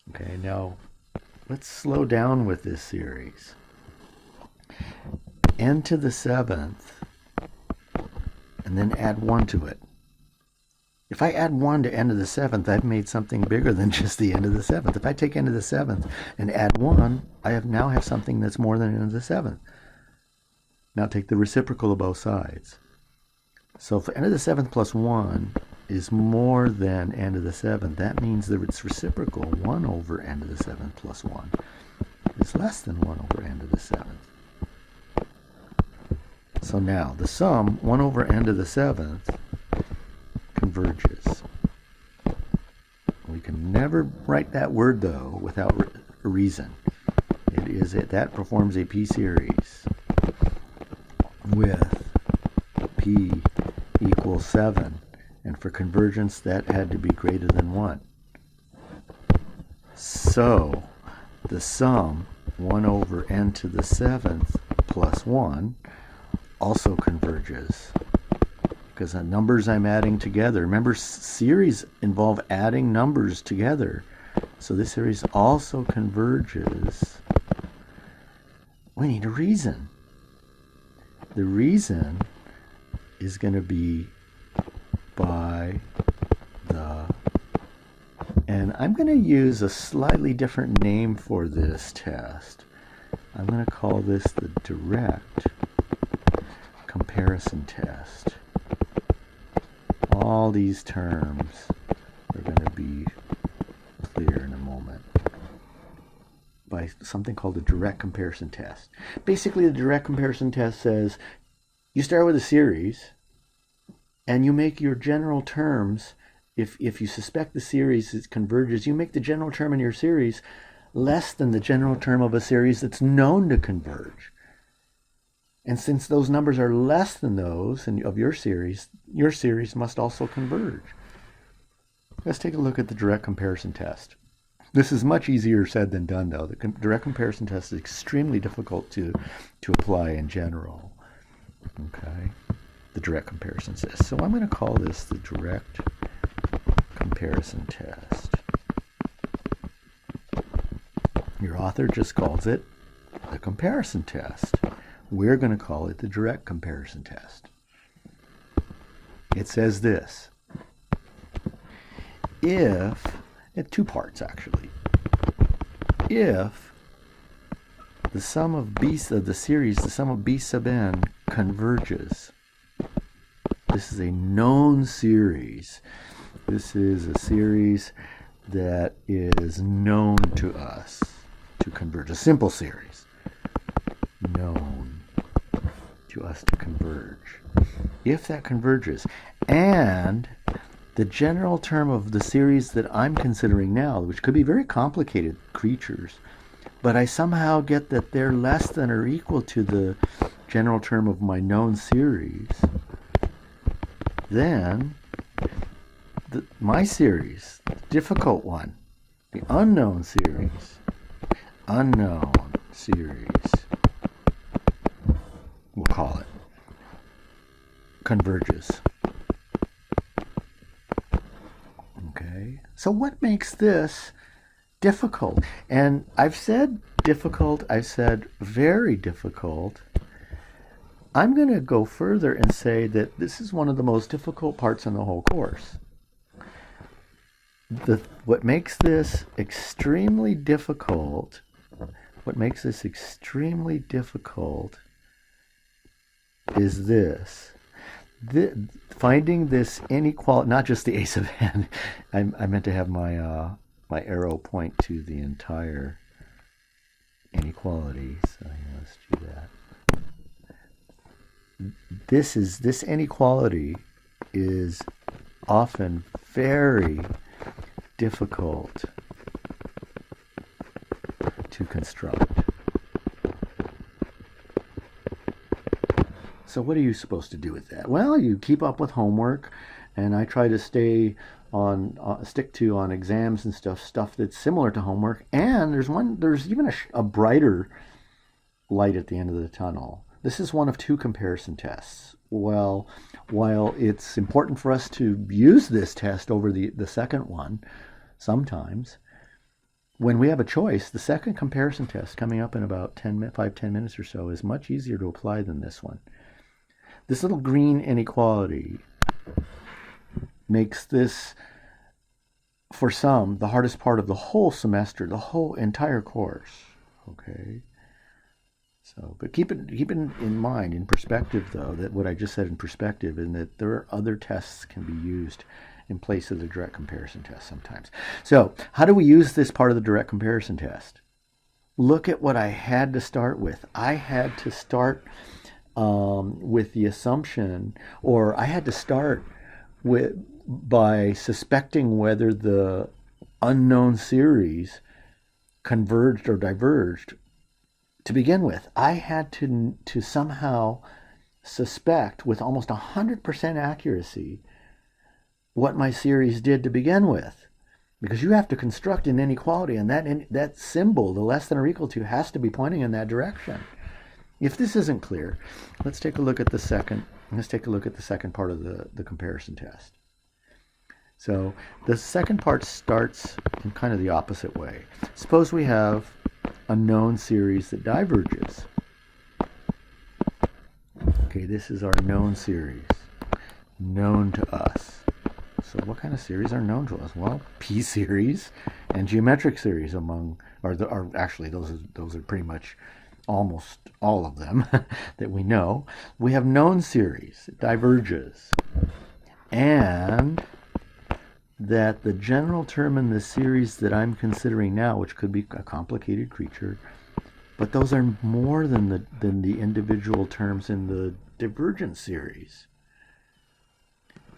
Okay, now let's slow down with this series. N to the 7th, and then add 1 to it. If I add 1 to n to the 7th, I've made something bigger than just the n to the 7th. If I take n to the 7th and add 1, I now have something that's more than n to the 7th. Now take the reciprocal of both sides. So if n to the 7th plus 1 is more than n to the 7th, that means that its reciprocal, 1 over n to the 7th plus 1, is less than 1 over n to the 7th. So now the sum, 1 over n to the 7th, converges. We can never write that word, though, without a reason. That performs a p-series with p equals 7, and for convergence that had to be greater than 1. So the sum 1 over n to the 7th plus 1 also converges, because the numbers I'm adding together, remember series involve adding numbers together, so this series also converges. We need a reason. The reason is going to be by the, and I'm going to use a slightly different name for this test. I'm going to call this the direct comparison test. All these terms are going to be clear in a moment by something called the direct comparison test. Basically, the direct comparison test says you start with a series and you make your general terms, if you suspect the series converges, you make the general term in your series less than the general term of a series that's known to converge. And since those numbers are less than those of your series must also converge. Let's take a look at the direct comparison test. This is much easier said than done, though. The direct comparison test is extremely difficult to apply in general. Okay, the direct comparison test. So I'm going to call this the direct comparison test. Your author just calls it the comparison test. We're going to call it the direct comparison test. It says this. If, two parts actually. if the sum of b of the series, the sum of b sub n converges. This is a known series. This is a series that is known to us to converge. A simple series known to us to converge. If that converges, and the general term of the series that I'm considering now, which could be very complicated creatures, but I somehow get that they're less than or equal to the general term of my known series, then my series, the difficult one, the unknown series, we'll call it, converges. Okay, so what makes this difficult? And I've said difficult, I've said very difficult. I'm going to go further and say that this is one of the most difficult parts in the whole course. What makes this extremely difficult, is this. Finding this inequality, not just the a sub n. I meant to have my my arrow point to the entire inequality. So let's do that. This inequality is often very difficult to construct. So what are you supposed to do with that? Well, you keep up with homework, and I try to stick to on exams and stuff that's similar to homework. And there's even a brighter light at the end of the tunnel. This is one of two comparison tests. Well, while it's important for us to use this test over the second one, sometimes, when we have a choice, the second comparison test coming up in about 5-10 minutes or so is much easier to apply than this one. This little green inequality makes this, for some, the hardest part of the whole semester, the whole entire course. Okay. So, but keep it in mind, in perspective, though, that what I just said in perspective, and that there are other tests can be used in place of the direct comparison test sometimes. So, how do we use this part of the direct comparison test? Look at what I had to start with. I had to start with the assumption, or I had to start by suspecting whether the unknown series converged or diverged. To begin with, I had to somehow suspect with almost 100% accuracy what my series did to begin with, because you have to construct an inequality, and that symbol, the less than or equal to, has to be pointing in that direction. If this isn't clear, let's take a look at the second. Let's take a look at the second part of the comparison test. So the second part starts in kind of the opposite way. Suppose we have a known series that diverges. Okay, this is our known series, known to us. So what kind of series are known to us? Well, P series and geometric series are actually those are pretty much almost all of them that we know. We have known series, it diverges, and that the general term in the series that I'm considering now, which could be a complicated creature, but those are more than the individual terms in the divergent series.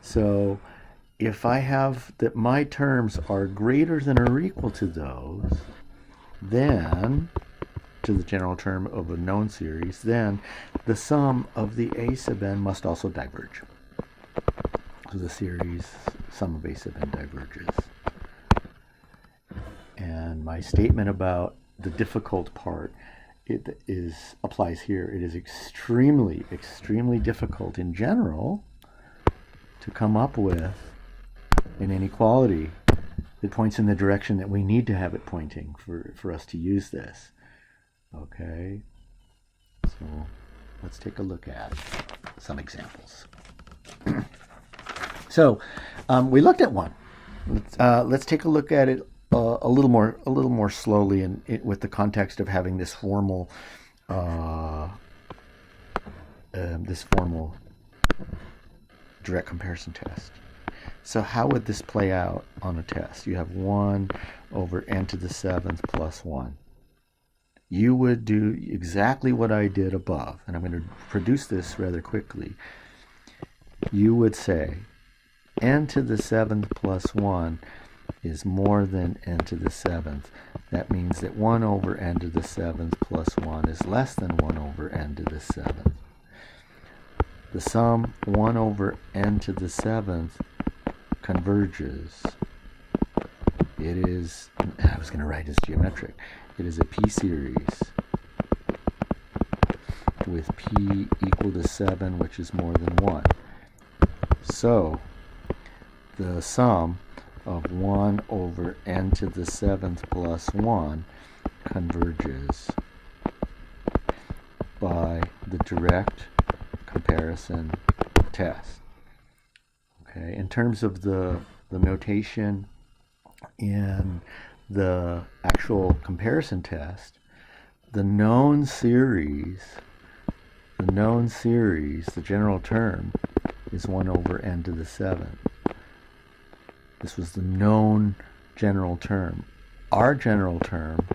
So if I have that my terms are greater than or equal to those, then to the general term of a known series, then the sum of the a sub n must also diverge. So the series sum of a sub n diverges. And my statement about the difficult part, applies here. It is extremely, extremely difficult in general to come up with an inequality that points in the direction that we need to have it pointing for us to use this. Okay, so let's take a look at some examples. So we looked at one. Let's take a look at it a a little more slowly, and with the context of having this formal direct comparison test. So how would this play out on a test? You have 1 over n to the 7th plus 1. You would do exactly what I did above, and I'm going to produce this rather quickly. You would say n to the 7th plus 1 is more than n to the 7th. That means that 1 over n to the 7th plus 1 is less than 1 over n to the 7th. The sum 1 over n to the 7th converges. It is, I was going to write as geometric, it is a p-series with p equal to 7, which is more than 1. So the sum of 1 over n to the 7th plus 1 converges by the direct comparison test. Okay, in terms of the notation in the actual comparison test, the known series, the general term, is 1 over n to the 7th. This was the known general term. Our general term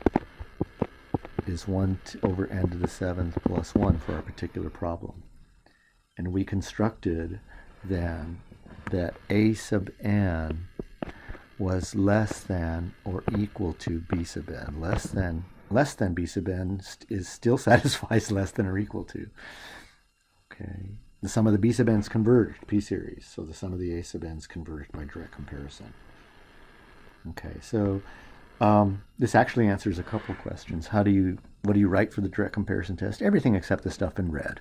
is 1 over n to the 7th plus 1 for our particular problem. And we constructed then that a sub n was less than or equal to b sub n. Less than b sub n still satisfies less than or equal to. Okay. The sum of the b sub n's converged, p-series. So the sum of the a sub n's converged by direct comparison. Okay, so this actually answers a couple questions. What do you write for the direct comparison test? Everything except the stuff in red.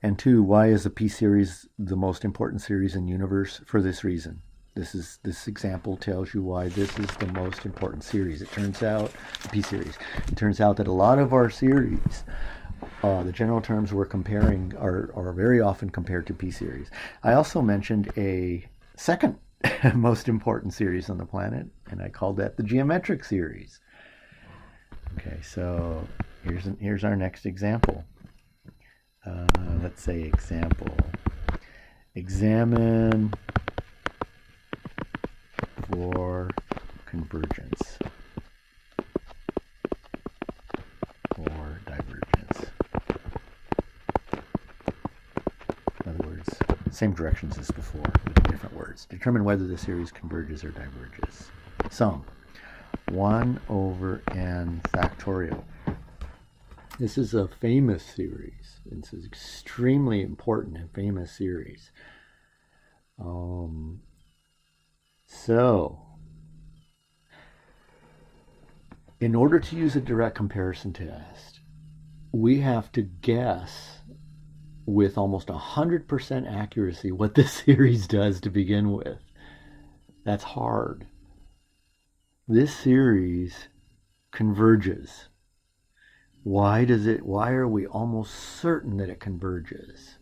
And 2, why is the p-series the most important series in the universe? For this reason. This example tells you why this is the most important series. It turns out, p-series, it turns out that a lot of our series, the general terms we're comparing are very often compared to p-series. I also mentioned a second most important series on the planet, and I called that the geometric series. Okay, so here's our next example. Let's say example. Examine for convergence or divergence. In other words, same directions as before, with different words. Determine whether the series converges or diverges. Sum 1 over n factorial. This is a famous series. It's an extremely important and famous series. So, in order to use a direct comparison test, we have to guess with almost 100% accuracy what this series does to begin with. That's hard. This series converges. Why are we almost certain that it converges?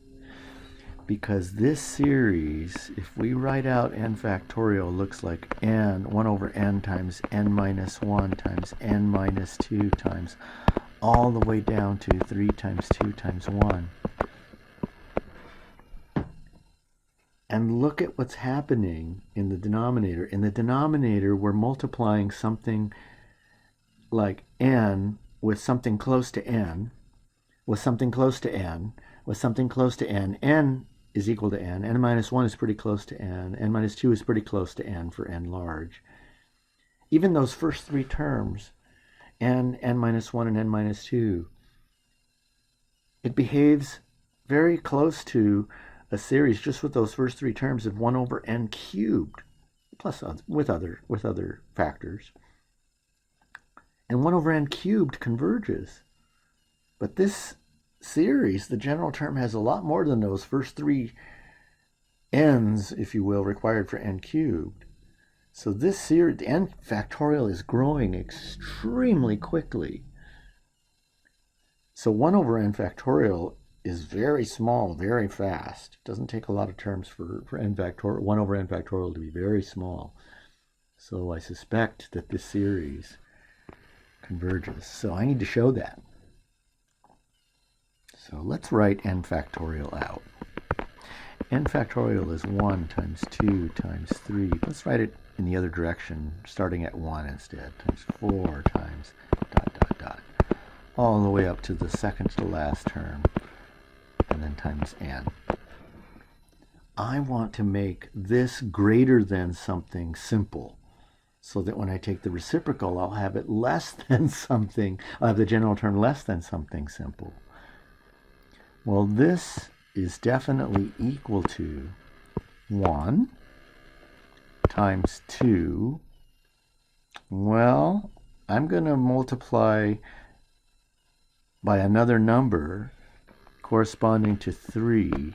Because this series, if we write out n factorial, looks like 1 over n times n minus 1 times n minus 2 times all the way down to 3 times 2 times 1. And look at what's happening in the denominator. In the denominator, we're multiplying something like n with something close to n, with something close to n, with something close to n. N is equal to n. N minus 1 is pretty close to n. N minus 2 is pretty close to n for n large. Even those first 3 terms, n minus 1, and n minus 2, it behaves very close to a series just with those first 3 terms of 1 over n cubed, plus with other factors. And 1 over n cubed converges. But this series, the general term, has a lot more than those first 3 n's, if you will, required for n cubed. So this series, the n factorial, is growing extremely quickly. So 1 over n factorial is very small, very fast. It doesn't take a lot of terms for n factorial, 1 over n factorial to be very small. So I suspect that this series converges. So I need to show that. So let's write n factorial out. N factorial is 1 times 2 times 3. Let's write it in the other direction, starting at 1 instead, times 4 times ... all the way up to the second to last term, and then times n. I want to make this greater than something simple, so that when I take the reciprocal, I'll have it less than something, I'll have the general term less than something simple. Well, this is definitely equal to 1 times 2. Well, I'm going to multiply by another number corresponding to 3,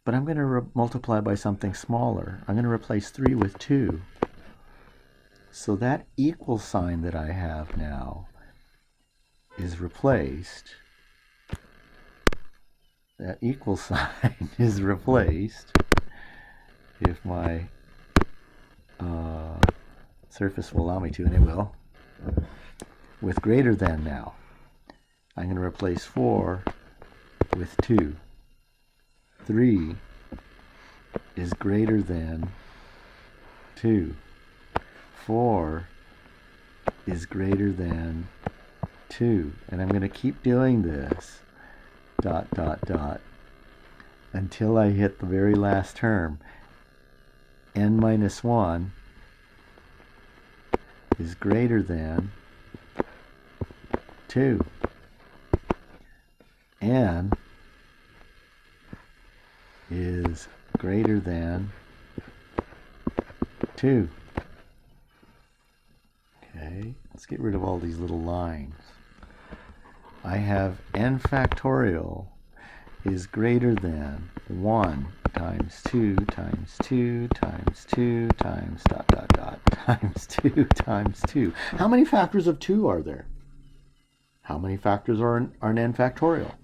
but I'm going to multiply by something smaller. I'm going to replace 3 with 2. So that equal sign that I have now is replaced. That equal sign is replaced, if my surface will allow me to, and it will, with greater than now. I'm going to replace 4 with 2. 3 is greater than 2. 4 is greater than 2. And I'm going to keep doing this, ... until I hit the very last term. n minus 1 is greater than 2. N is greater than 2. Okay, let's get rid of all these little lines. I have n factorial is greater than 1 times 2 times 2 times 2 times ... times 2 times 2. How many factors of 2 are there? How many factors are in n factorial?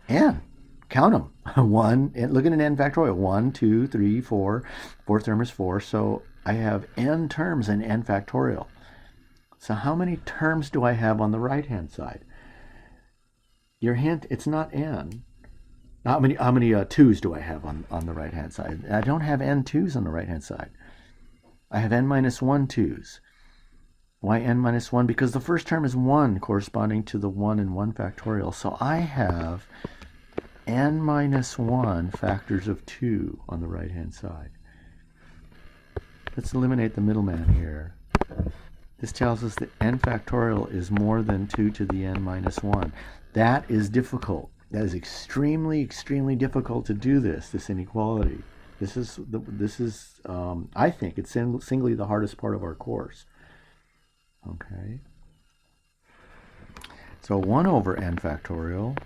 N. Count them. 1, look at an n factorial. 1, 2, 3, 4. Fourth term is 4. So I have n terms in n factorial. So how many terms do I have on the right-hand side? Your hint, it's not n. How many 2's do I have on the right-hand side? I don't have n 2's on the right-hand side. I have n minus 1 2's. Why n minus 1? Because the first term is 1, corresponding to the 1 in 1 factorial. So I have n minus 1 factors of 2 on the right-hand side. Let's eliminate the middleman here. This tells us that n factorial is more than 2 to the n minus 1. That is difficult. That is extremely, extremely difficult to do this inequality. This is I think it's singly the hardest part of our course. Okay. So 1 over n factorial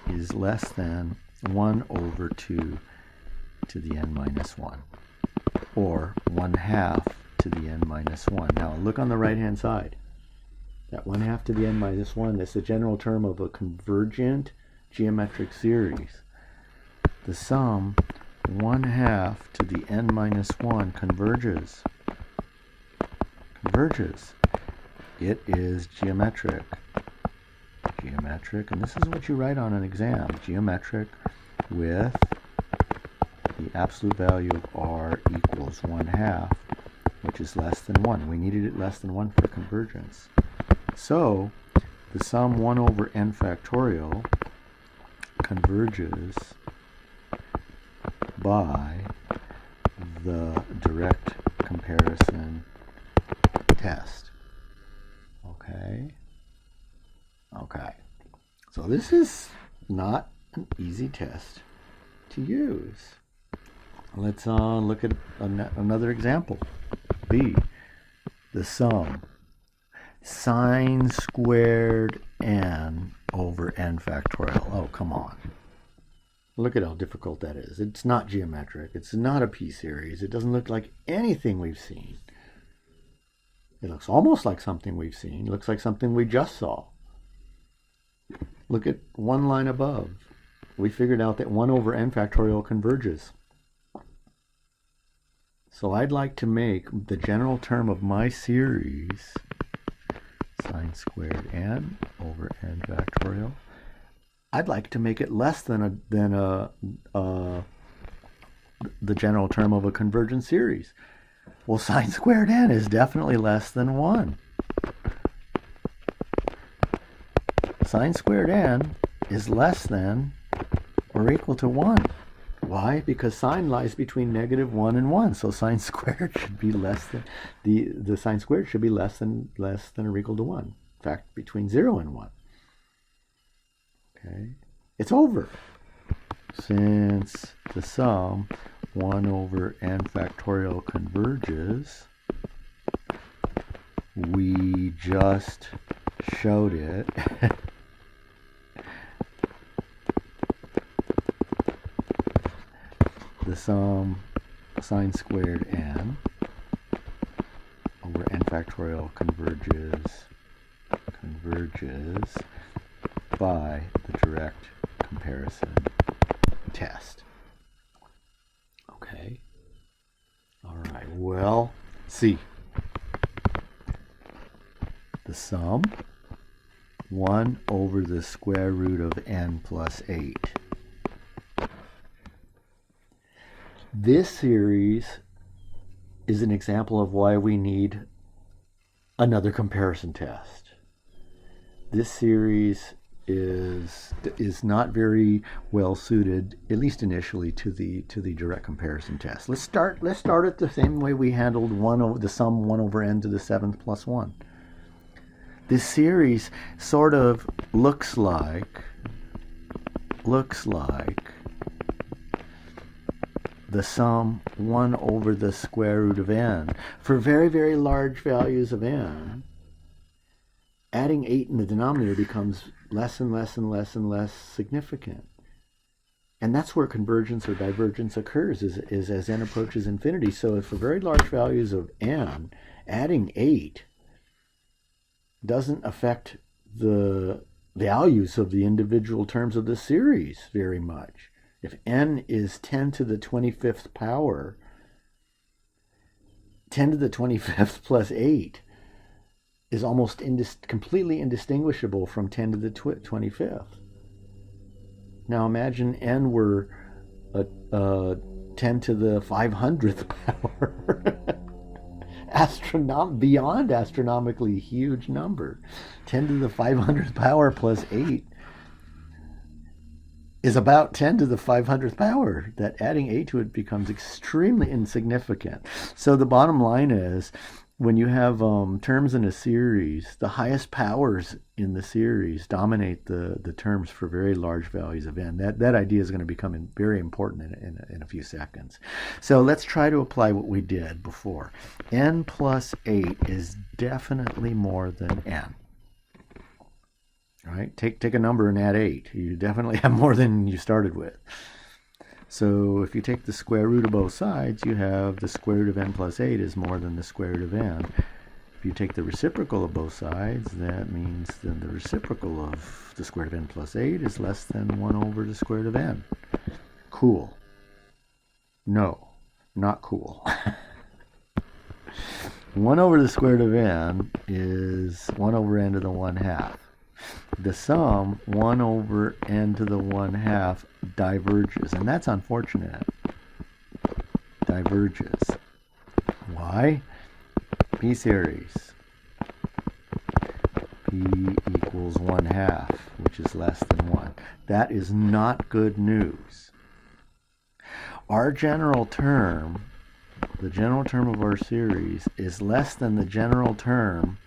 is less than 1 over 2 to the n minus 1, or 1/2 to the n minus 1. Now look on the right-hand side. That 1/2 to the n minus 1, that's the general term of a convergent geometric series. The sum 1/2 to the n minus 1 converges. It is geometric. And this is what you write on an exam. Geometric with the absolute value of r equals 1/2, which is less than 1. We needed it less than 1 for convergence. So the sum 1 over n factorial converges by the direct comparison test. Okay. So this is not an easy test to use. Let's look at another example. B. The sum sine squared n over n factorial. Oh, come on. Look at how difficult that is. It's not geometric. It's not a p-series. It doesn't look like anything we've seen. It looks almost like something we've seen. It looks like something we just saw. Look at one line above. We figured out that 1 over n factorial converges. So I'd like to make the general term of my series sine squared n over n factorial. I'd like to make it less than the general term of a convergent series. Well, sine squared n is definitely less than 1. Sine squared n is less than or equal to 1. Why? Because sine lies between -1 and 1, so sine squared should be less than the sine squared should be less than or equal to 1. In fact, between 0 and 1. Okay, it's over. Since the sum 1 over n factorial converges, we just showed it. The sum sine squared n over n factorial converges by the direct comparison test. Okay. All right. Well, see. The sum 1 over the square root of n plus 8. This series is an example of why we need another comparison test. This series is not very well suited, at least initially, to the direct comparison test. Let's start it the same way we handled the sum 1 over n to the 7th plus 1. This series sort of looks like the sum 1 over the square root of n. For very, very large values of n, adding 8 in the denominator becomes less and less and less and less significant. And that's where convergence or divergence occurs, is as n approaches infinity. So for very large values of n, adding 8 doesn't affect the values of the individual terms of the series very much. If n is 10 to the 25th power, 10 to the 25th plus 8 is almost completely indistinguishable from 10 to the 25th. Now imagine n were a 10 to the 500th power. Beyond astronomically huge number. 10 to the 500th power plus 8 is about 10 to the 500th power. That adding 8 to it becomes extremely insignificant. So the bottom line is, when you have terms in a series, the highest powers in the series dominate the terms for very large values of n. That idea is going to become very important in a few seconds. So let's try to apply what we did before. N plus 8 is definitely more than n. All right, take a number and add 8. You definitely have more than you started with. So if you take the square root of both sides, you have the square root of n plus 8 is more than the square root of n. If you take the reciprocal of both sides, that means then the reciprocal of the square root of n plus 8 is less than 1 over the square root of n. Cool. No, not cool. 1 over the square root of n is 1 over n to the 1/2. The sum 1 over n to the 1/2 diverges, and that's unfortunate. Diverges. Why? P series. P equals 1/2, which is less than 1. That is not good news. Our general term, the general term of our series, is less than the general term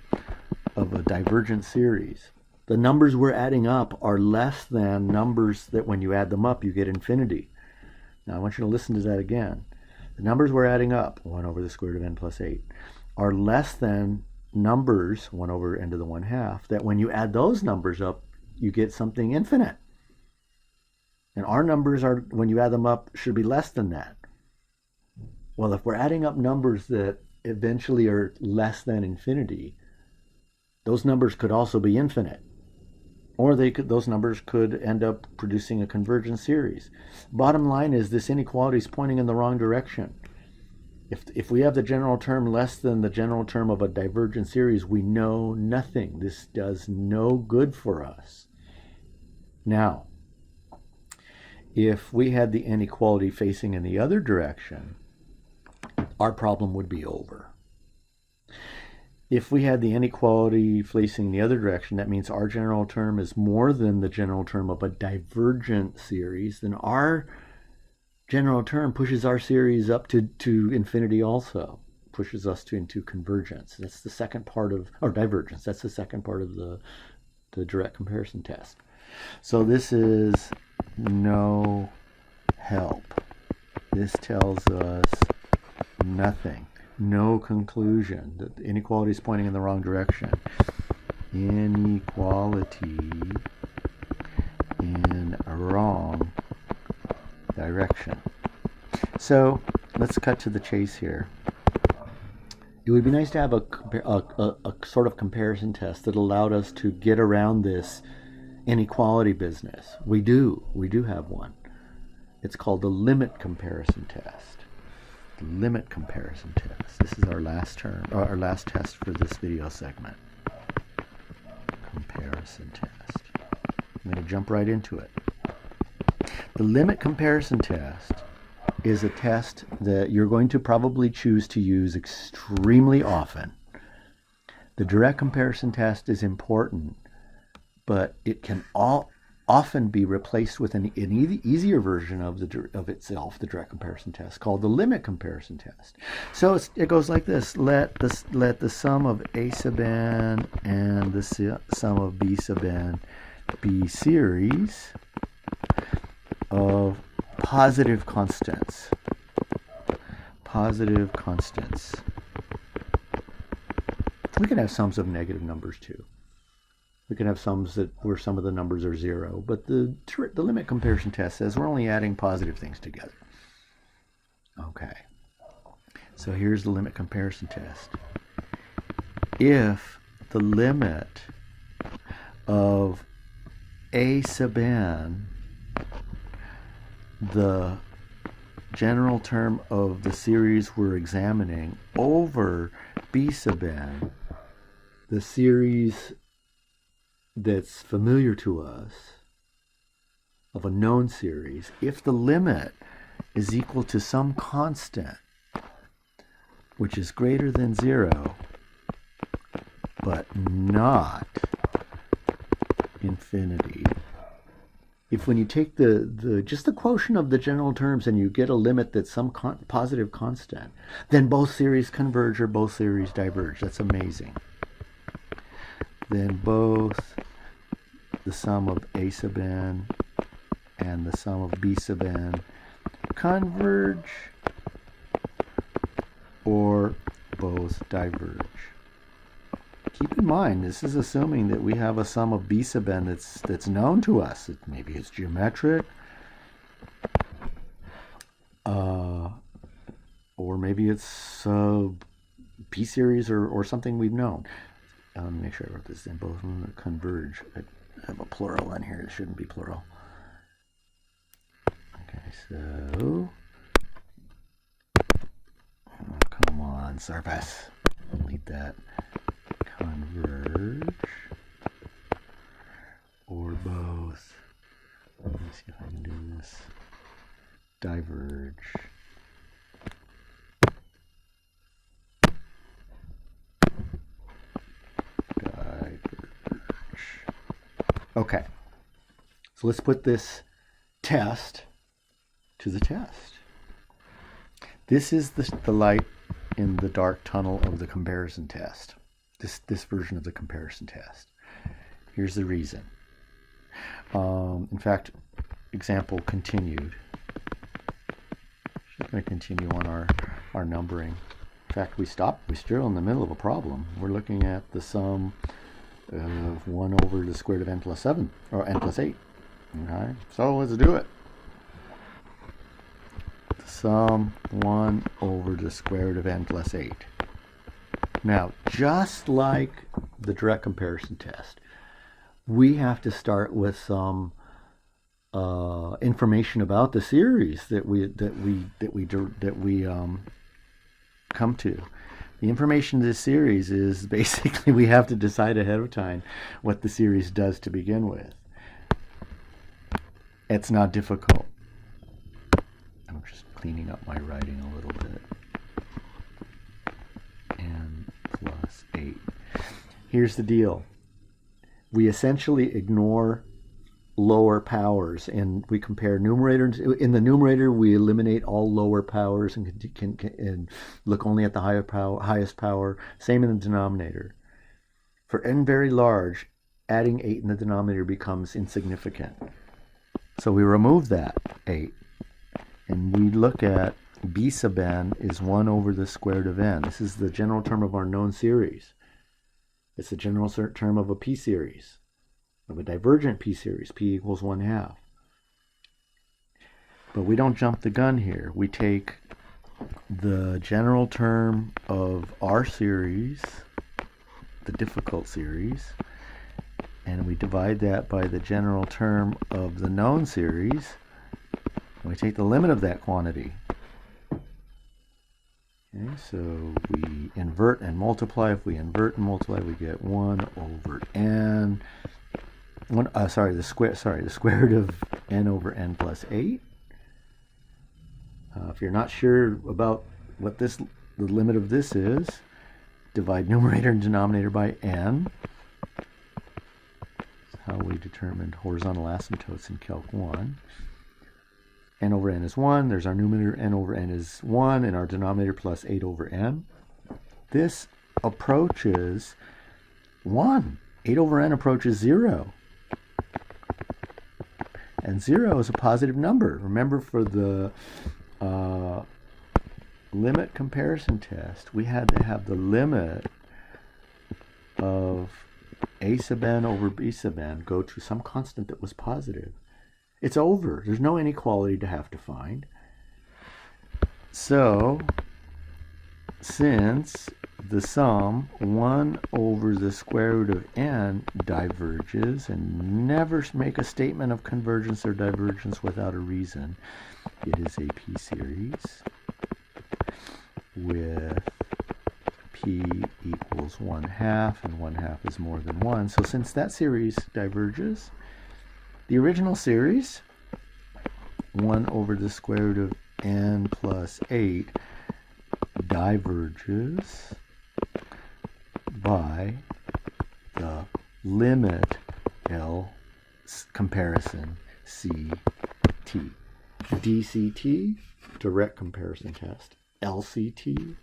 of a divergent series. The numbers we're adding up are less than numbers that when you add them up you get infinity. Now I want you to listen to that again. The numbers we're adding up, 1 over the square root of n plus 8, are less than numbers, 1 over n to the 1/2, that when you add those numbers up you get something infinite. And our numbers are, when you add them up, should be less than that. Well, if we're adding up numbers that eventually are less than infinity, those numbers could also be infinite. Or those numbers could end up producing a convergent series. Bottom line is, this inequality is pointing in the wrong direction. If we have the general term less than the general term of a divergent series, we know nothing. This does no good for us. Now, if we had the inequality facing in the other direction, our problem would be over. If we had the inequality facing the other direction, that means our general term is more than the general term of a divergent series, then our general term pushes our series up to infinity also, pushes us into convergence. That's the second part of, or divergence, that's the second part of the direct comparison test. So this is no help. This tells us nothing. No conclusion. The inequality is pointing in the wrong direction. Inequality in a wrong direction. So let's cut to the chase here. It would be nice to have a sort of comparison test that allowed us to get around this inequality business. We do have one. It's called the limit comparison test. The limit comparison test. This is our last term, or our last test for this video segment. Comparison test. I'm going to jump right into it. The limit comparison test is a test that you're going to probably choose to use extremely often. The direct comparison test is important, but it can often be replaced with an easier version of itself, the direct comparison test, called the limit comparison test. So it goes like this: let the sum of a sub n and the sum of b sub n be series of positive constants. Positive constants. We can have sums of negative numbers too. We can have sums where some of the numbers are zero, but the limit comparison test says we're only adding positive things together. Okay, so here's the limit comparison test. If the limit of a sub n, the general term of the series we're examining, over b sub n, the series that's familiar to us of a known series, if the limit is equal to some constant which is greater than 0 but not infinity. If when you take just the quotient of the general terms and you get a limit that's some positive constant, then both series converge or both series diverge. That's amazing. Then both the sum of a sub n and the sum of b sub n converge or both diverge. Keep in mind, this is assuming that we have a sum of b sub n that's known to us. Maybe it's geometric, or maybe it's p series or something we've known. Let me make sure I wrote this in. Both of them converge. I have a plural in here. It shouldn't be plural. Okay, so come on, surface. Delete that. Converge or both. Let me see if I can do this. Diverge. Okay, so let's put this test to the test. This is the light in the dark tunnel of the comparison test. This version of the comparison test. Here's the reason. In fact, example continued. Just going to continue on our numbering. In fact, we're still in the middle of a problem. We're looking at the sum of 1 over the square root of n plus 7, or n plus 8. Okay, so let's do it. The sum 1 over the square root of n plus 8. Now, just like the direct comparison test, we have to start with some information about the series that we come to. The information in this series is basically we have to decide ahead of time what the series does to begin with. It's not difficult. I'm just cleaning up my writing a little bit. N plus 8. Here's the deal. We essentially ignore lower powers and we compare numerators. In the numerator, we eliminate all lower powers and can look only at the highest power. Same in the denominator. For n very large, adding 8 in the denominator becomes insignificant. So we remove that 8 and we look at b sub n is 1 over the square root of n. This is the general term of our known series. It's the general term of a p-series, of a divergent p-series, p equals 1/2. But we don't jump the gun here. We take the general term of our series, the difficult series, and we divide that by the general term of the known series, and we take the limit of that quantity. Okay, so we invert and multiply. If we invert and multiply, we get 1 over n. The square root of n over n plus 8. If you're not sure about what the limit of this is, divide numerator and denominator by n. That's how we determined horizontal asymptotes in Calc 1. N over n is 1. There's our numerator. N over n is 1. And our denominator plus 8 over n. This approaches 1. 8 over n approaches 0. And 0 is a positive number. Remember, for the limit comparison test, we had to have the limit of a sub n over b sub n go to some constant that was positive. It's over. There's no inequality to have to find. So, since the sum 1 over the square root of n diverges, and never make a statement of convergence or divergence without a reason, it is a p-series with p equals 1/2, and 1/2 is more than 1. So since that series diverges, the original series, 1 over the square root of n plus 8, diverges by the limit L comparison CT. DCT, direct comparison test. LCT,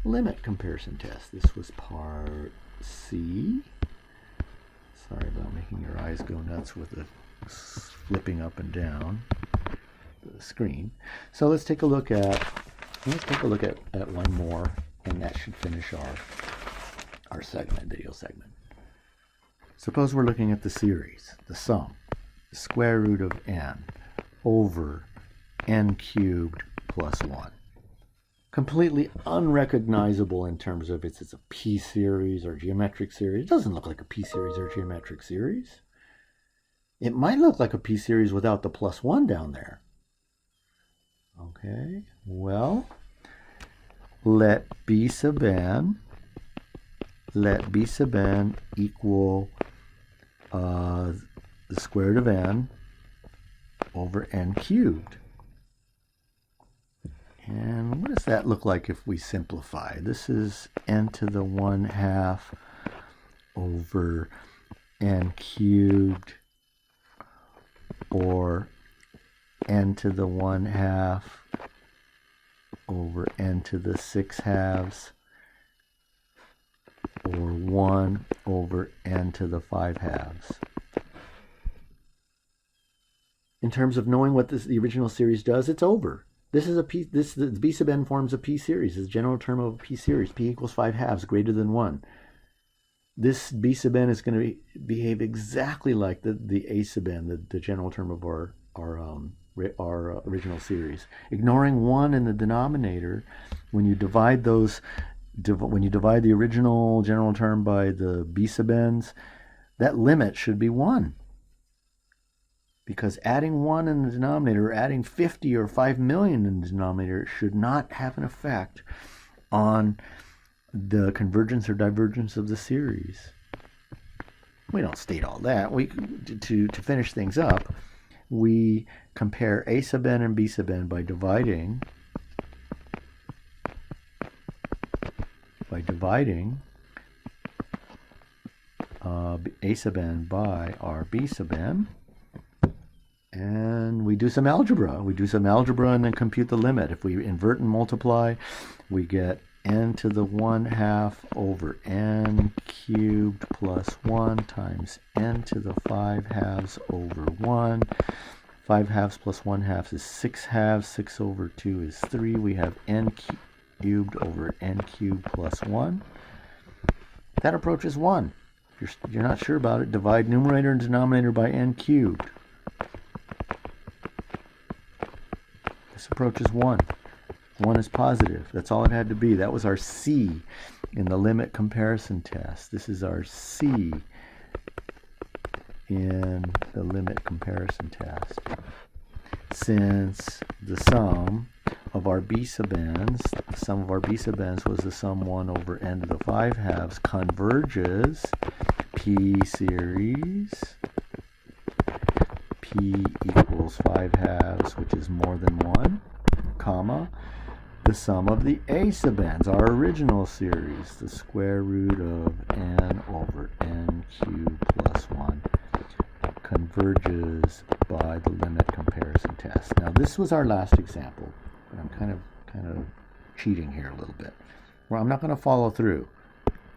limit comparison test. This was part C. Sorry about making your eyes go nuts with the flipping up and down the screen. So let's take a look at one more, and that should finish our video segment. Suppose we're looking at the series, the sum, the square root of n over n cubed plus 1. Completely unrecognizable in terms of it's a p-series or geometric series. It doesn't look like a p-series or geometric series. It might look like a p-series without the plus 1 down there. Okay, well, let b sub n equal the square root of n over n cubed. And what does that look like if we simplify? This is n to the 1/2 over n cubed, or n to the 1/2 over n to the 6/2, or 1 over n to the 5/2. In terms of knowing what the original series does, it's over. This is the b sub n forms a p-series. It's a general term of a p-series. P equals 5/2 greater than 1. This b sub n is going to behave exactly like the a sub n, the general term of our original series. Ignoring 1 in the denominator, when you divide the original general term by the b sub n's, that limit should be 1. Because adding 1 in the denominator, or adding 50 or 5 million in the denominator, should not have an effect on the convergence or divergence of the series. We don't state all that. To finish things up, we compare A sub n and B sub n by dividing A sub n by our B sub n. And we do some algebra. And then compute the limit. If we invert and multiply, we get n to the 1/2 over n cubed plus 1 times n to the 5/2 over 1. 5/2 plus 1/2 is 6/2. 6 over 2 is 3. We have n cubed over n cubed plus 1. That approaches 1. If you're not sure about it, divide numerator and denominator by n cubed. This approaches 1. 1 is positive. That's all it had to be. That was our C in the limit comparison test. This is our C in the limit comparison test. Since the sum of our B sub n's, was the sum 1 over n to the 5/2 converges P series, P equals 5/2, which is more than 1, comma, the sum of the A sub n's, our original series, the square root of n over n cubed plus 1, converges by the limit comparison test. Now this was our last example, but I'm kind of cheating here a little bit. Well, I'm not going to follow through.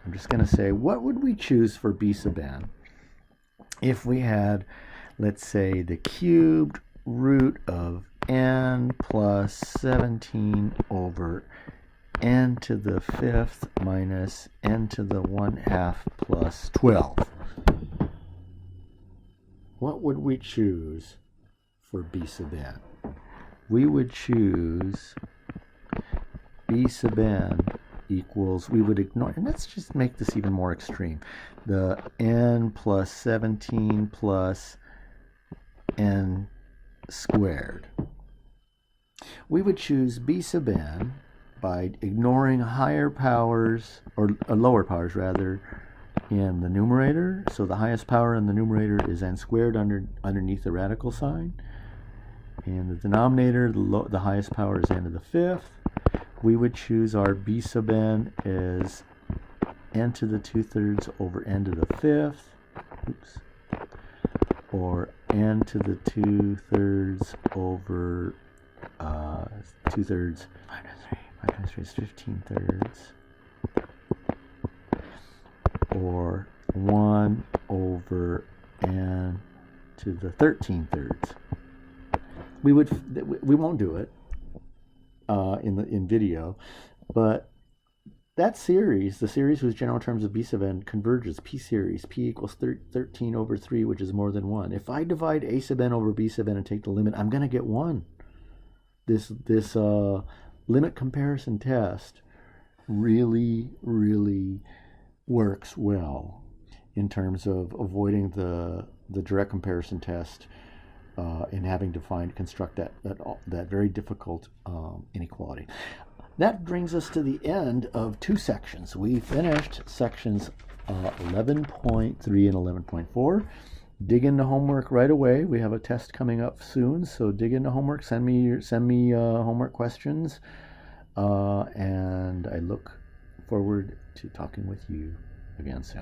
I'm just going to say, what would we choose for B sub n if we had, let's say, the cubed root of n plus 17 over n to the 5th minus n to the 1/2 plus 12. What would we choose for B sub n? We would choose B sub n equals, we would ignore, and let's just make this even more extreme, the n plus 17 plus n squared. We would choose B sub n by ignoring higher powers, or lower powers rather, in the numerator. So the highest power in the numerator is n squared underneath the radical sign. In the denominator, the highest power is n to the 5th. We would choose our B sub n as n to the 2/3 over n to the 5th. Oops. Or n to the 2/3 over 2/3. 5 times 3 is 15/3. Or 1 over n to the 13/3. We won't do it in video, but that series, the series whose general terms of B sub n converges, P series, P equals 13 over 3, which is more than 1. If I divide A sub n over B sub n and take the limit, I'm going to get 1. This limit comparison test really works well in terms of avoiding the direct comparison test and having to construct that very difficult inequality. That brings us to the end of 2 sections. We finished sections 11.3 and 11.4. Dig into homework right away. We have a test coming up soon, so dig into homework. Send me homework questions, and I look forward to talking with you again soon.